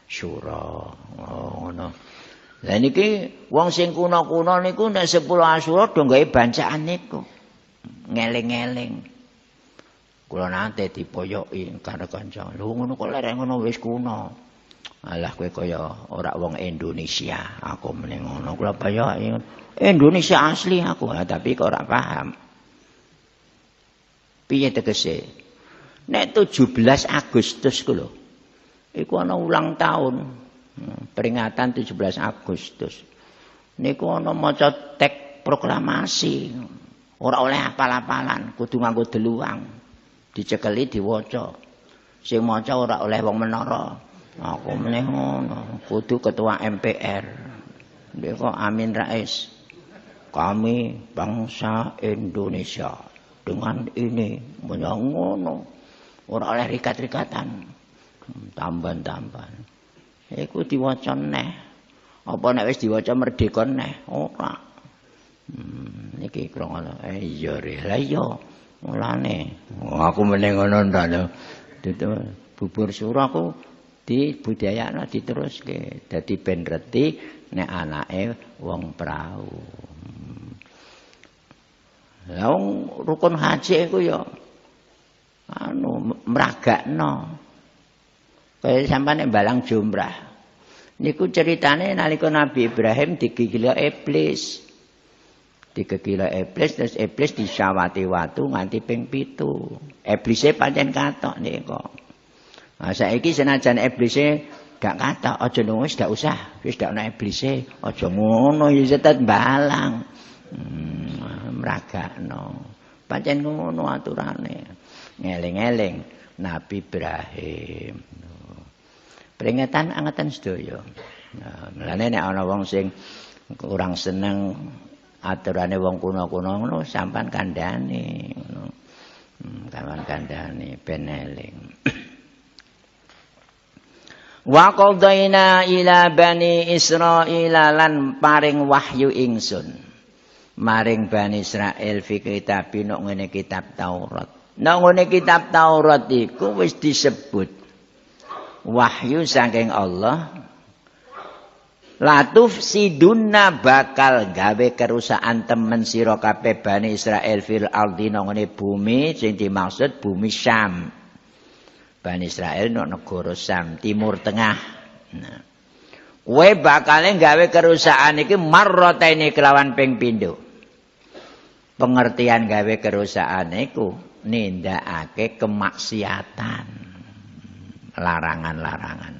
[SPEAKER 4] syura. Oh ngono. Lah niki wong sing kuna-kuna niku nek 10 Asyura do gawe bancaan niku. Ngeling-eling. Kula nate dipoyoki karo kanca. Lho ngono kok lerek ngono wis kuna. Alah kowe kaya ora wong Indonesia, aku meneng ngono. Kula bayoki Indonesia asli aku, tapi kok ora paham. Piye tegese? Nek 17 Agustus ku lho. Iku ana ulang tahun. Peringatan 17 Agustus. Niku ana maca teks proklamasi. Ora oleh apal-apalan, kudu nganggo deluang. Dicekeli diwaca. Sing maca ora oleh wong menara. Aku meneh ngono, kudu ketua MPR. Ndek Amin Rais. Kami bangsa Indonesia dengan ini ngono. Ora oleh rikat-rikatan. Tamban-tamban. Iku diwaca neh. Apa nek wis diwaca merdeka neh? Ora. Niki krungono. Iya lah iya. Mulane aku meneh ngono ndak. Bubur syura aku dibudayakno diteruske dadi ben reti nek anake wong prau. Lah wong rukun haji iku ya mragakno. Kaya sampeyan nek balang jumrah. Niku ceritane nalika Nabi Ibrahim digigila iblis. Digigila iblis terus iblis disawati watu nganti ping 7. Iblise pancen katok niku. Nah saiki senajan iblise gak katok aja wis gak usah, wis gak ana iblise, aja ngono ya setet balang. Mragakno. Pancen ngono aturane. Ngeling-eling Nabi Ibrahim. Peringatan angatan sedaya. Nah, mulane nek ana wong sing kurang seneng aturane wong kuno-kuno ngono sampean kandhane ngono. Sampean kandhane ben eling. Wa qadaina ila bani Israila lan paring wahyu ingsun maring bani Israil fi kitab nok ngene kitab Taurat. Nok ngene kitab Taurat iku wis disebut wahyu saking Allah. Latuf sidunna bakal gawe kerusakan temen sira kabeh bani Israil fil ardi nang ngene bumi sing dimaksud bumi Syam. Bani Israel no negara Sam, Timur Tengah. Nah. Kowe bakale gawe kerusakan iki marrataine kelawan ping pindho. Pengertian gawe kerusakan iku nindakake kemaksiatan, larangan-larangan.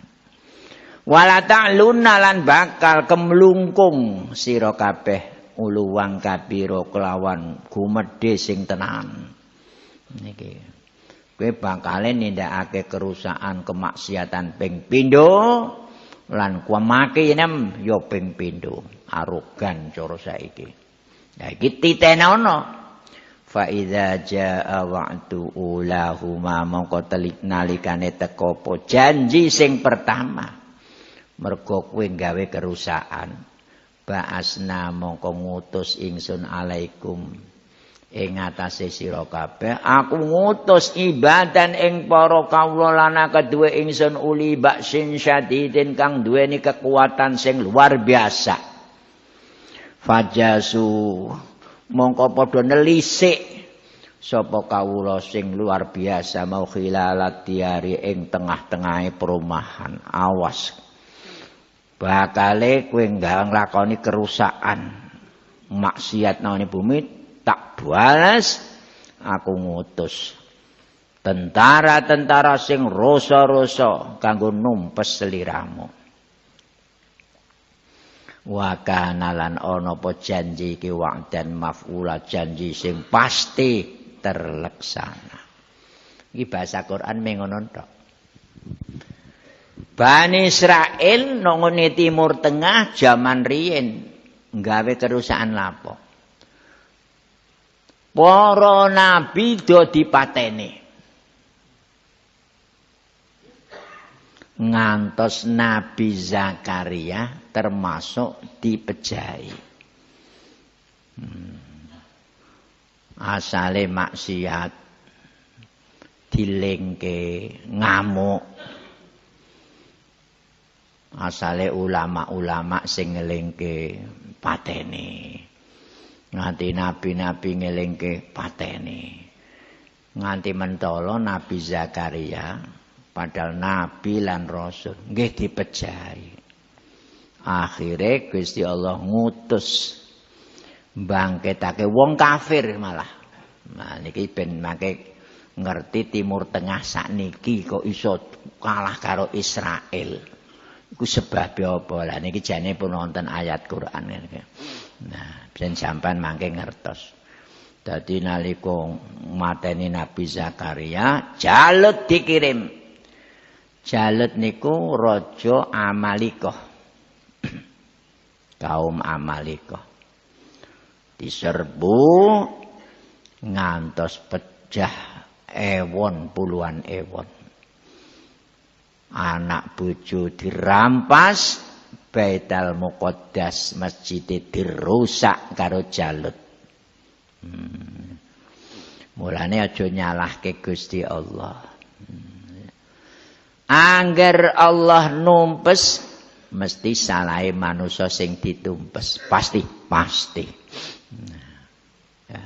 [SPEAKER 4] Wala ta'lunna lan bakal kemlungkung sira kabeh uluwang kabira kelawan gumedhe sing tenan. Niki kowe bakale nindakake kerusakan kemaksiatan ping pindho lan kuwamake ya ping pindho, arogan cara saiki. Lah iki titenono. Fa idza jaa wa'du ulahuma mongko telik nalikane teka apa janji sing pertama. Mergo kowe gawe kerusakan. Ba'asna mongko ngutus ingsun alaikum ing atase sira kabeh. Aku ngutus ibadan ing para kawula lan kedue ingsun uli baksin syadidin kang duweni kekuatan sing luar biasa. Fajasu mongko padha nelisik sapa kawula sing luar biasa mau khilalat diari ing tengah-tengahe perumahan. Awas bakale kowe nglakoni kerusakan maksiat nang bumi tak balas aku ngutus tentara-tentara sing rasa-rasa kanggo numpes sliramu. Wa kana lan ana apa janji iki wa'dan maf'ula, janji sing pasti terlaksana. Iki bahasa Quran mengono tok. Bani Israil nongone Timur Tengah zaman riyen nggawe kerusakan lapo. Para nabi do dipateni. Ngantos Nabi Zakaria termasuk dipejahi. Asale maksiat dilengke ngamuk. Asale ulama-ulama sing ngelingke pateni. Nganti nabi-nabi ngelingke pateni. Nganti mentolo Nabi Zakaria padahal nabi lan rasul nggih dipejahi. Akhire Gusti Allah ngutus bangkitake wong kafir malah. Nah niki ben mangke ngerti Timur Tengah sakniki kok iso kalah karo Israel. Iku sebabe apa? Lah niki jane pun wonten ayat Quran niki. Nah, ben sampean mangke ngertos. Dadi nalika mateni Nabi Zakaria, Jalut dikirim. Jalut niku raja Amalikah. Kaum Amalikah. Diserbu ngantos pecah puluhan ewon. Anak bojo dirampas, Baitul Muqaddas masjid dirusak karo Jalut. Mulane aja nyalahke Gusti Allah. Angger Allah numpes mesti salahe manusa sing ditumpes, pasti. Ya.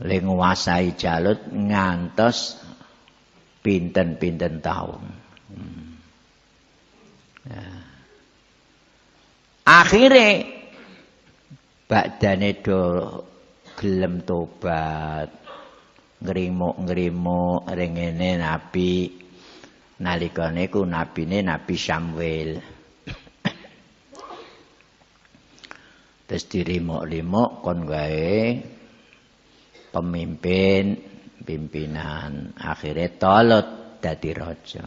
[SPEAKER 4] Le nguasai Jalut ngantos pinten-pinten taun. Ya. Akhire badane do gelem tobat, ngrimuk-ngrimuk rengene Nabi nalikane ku nabine Nabi Samuel. Terus dirimuk-rimuk kon gawe pimpinan akhirnya Talut dadi raja.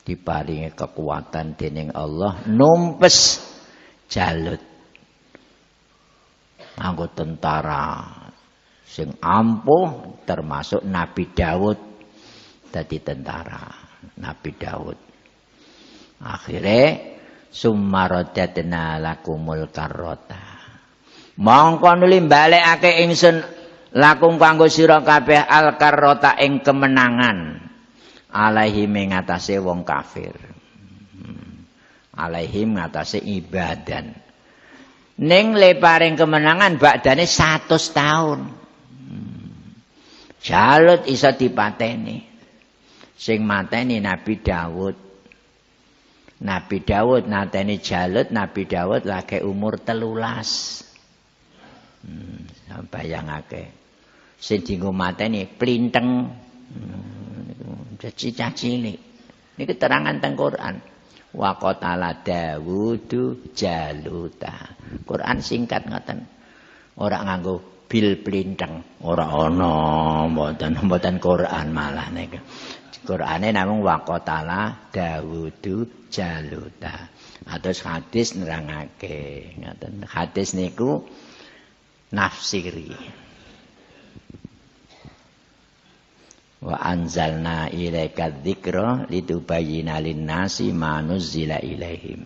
[SPEAKER 4] Diparingi kekuatan dening Allah numpes Jalut. Nganggo tentara sing ampuh termasuk Nabi Daud dadi tentara. Nabi Daud. Akhirnya summaradadna lakumul karrota. Mongko nuli balekake ingsun lakum kanggo sira kabeh al karrota ing kemenangan alaihi mengatasi wong kafir. Alaihi mengatasi ibadan. Ning le paring kemenangan bakdane 100 tahun. Jalut iso dipateni. Sing mateni Nabi Daud. Nabi Daud nateni Jalut, Nabi Daud lagi umur 13. Bayangake. Sing dienggo mateni plinteng. Cicak cilik. Niki terangan teng Quran. Wa qatala Dawudu Jaluta. Quran singkat ngoten. Ora nganggo bil plinteng, ora ana, mboten Quran malah niku. Qurane namung wa qatala Dawudu Jaluta. Atus hadis nerangake ngoten. Hadis niku nafsiri. Wa anzalna ilaika dzikra litubayyana lin-nasi ma nuzzila ilaihim.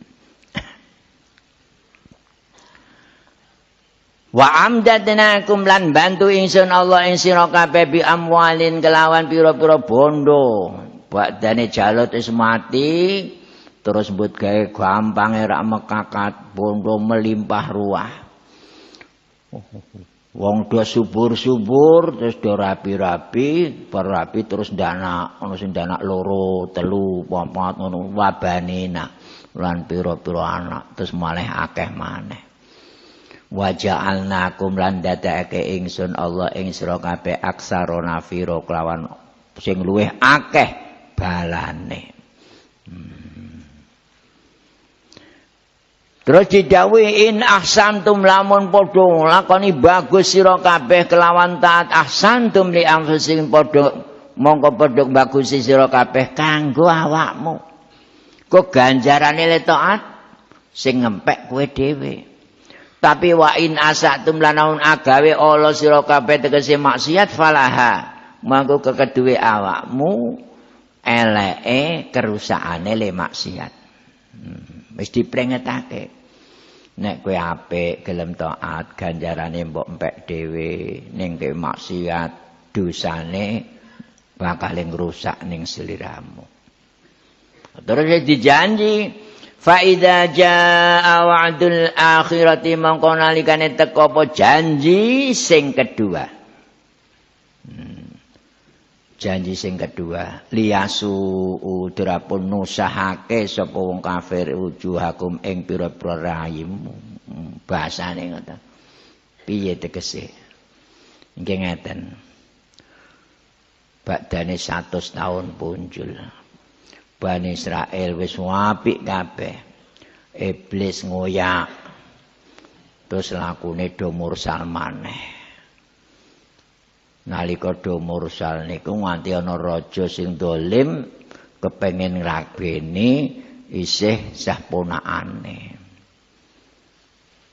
[SPEAKER 4] Wa amdadnakum lan bantu ingsun Allah ing sira kabeh bi amwalin kelawan pira-pira bondo. Badane Jalut wis mati terus mbut gawe gampange rak mekakat bondo melimpah ruah. Wong do subur-subur terus do rapi-rapi, rapi terus ndanak, ana sing ndanak 2, 3, 4 ngono wabanina lan pira-pira anak terus malih akeh maneh. Wa ja'alnakum lan dadekake ingsun Allah ing sira kabeh aksarona fira kelawan sing luwih akeh balane. Terus didhawuhi in ahsantum lamun padha lakoni bagus sira kabeh kelawan taat ahsantum li anfusikum padha mongko padha bagus sira kabeh kanggo awakmu. Kok ganjarane le taat sing ngempek kowe dhewe. Tapi wa in asatum lanaun agawe ala sira kabeh tegese maksiat falaha. Mangko kekeduwe awakmu eleke kerusakane le maksiat. Wis diprengetake. Nek kowe apik gelem taat ganjarane mbok empek dhewe ning kowe maksiat dosane bakal ngrusak ning sliramu. Terus dijanji fa idza jaa wa'dul akhirati mangko nalikane teka apa janji sing kedua. Janji sing kedua liyasu udrapun nusahake sapa wong kafir ujuhakum ing pira-pira raimu. Bahasane ngoten. Piye tegese? Nggih ngeten. Badane 100 tahun punjul. Bani Israel wis apik kabeh. Iblis ngoyak. Terus lakune do mursal maneh. Nalika do mursal niku nganti ana raja sing dolim kepengin ngrabeni isih sah ponakane.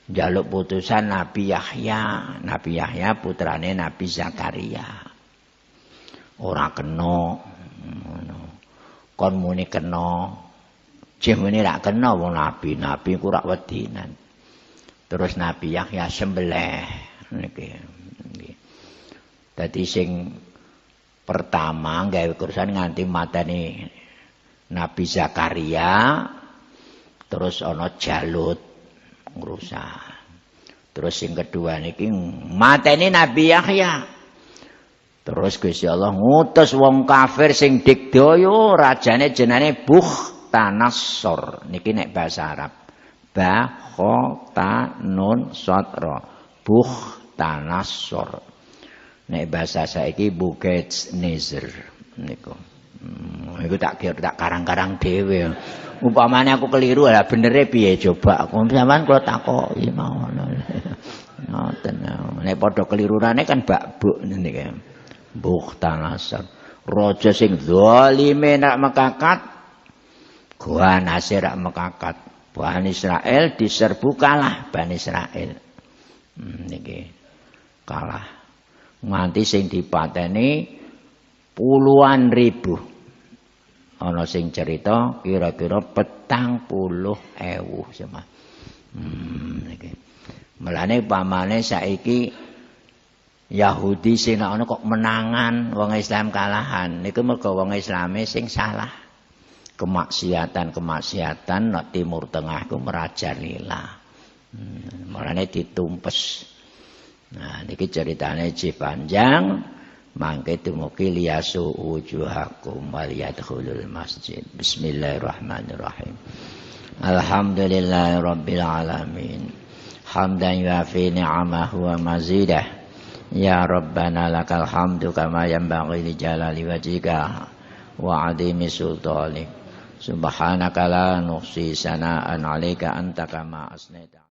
[SPEAKER 4] Njaluk putusan Nabi Yahya putrane Nabi Zakaria. Ora kena ngono. Kon muni kena. Jeh muni ra kena wong nabi ku rak wedinan. Terus Nabi Yahya sembelih niki. Dadi sing pertama gawe kurusan nganti mateni Nabi Zakaria, terus ana Jalut ngrusak. Terus sing kedua niki mateni Nabi Yahya. Terus Gusti Allah ngutus wong kafir sing digdaya rajane jenenge Bukhtanasor. Niki nek bahasa Arab. Ba kha ta nun sad ra. Bukhtanasor. Nek bahasa saiki Buketnezar niku. Iku tak karang-karang dhewe. Upamane aku keliru lah benere piye coba. Aku sampean kula takoki mawon. Ngoten. Nek padha kelirurane kan bakbuk niki. Bukhtanasar. Raja sing zalime nak mekakat. Gua Nasir nak mekakat. Bani Israel diserbu kalah Bani Israel. Niki kalah. Nganti sing dipateni puluhan ribu. Ana sing cerita kira-kira 40.000 sama. Niki. Mulane pamane saiki Yahudi sing ana kok menangan wong Islam kalahan. Niku mergo wong Islame sing salah. Kemaksiatan nek Timur Tengah ku merajalela. Mulane ditumpes. Nah, niki ceritane ji panjang, mangke dumugi liyasu wujuhakum wal yadkhulul masjid. Bismillahirrahmanirrahim. Alhamdulillahirabbil alamin. Hamdan yuafi ni'amahu wa mazidah. Ya Rabbana lakal hamdu kama yanbaghi li jalali wajhika wa 'azimi sultanik. Subhanaka la nuhsi sana'an 'alaika anta kama asnaita.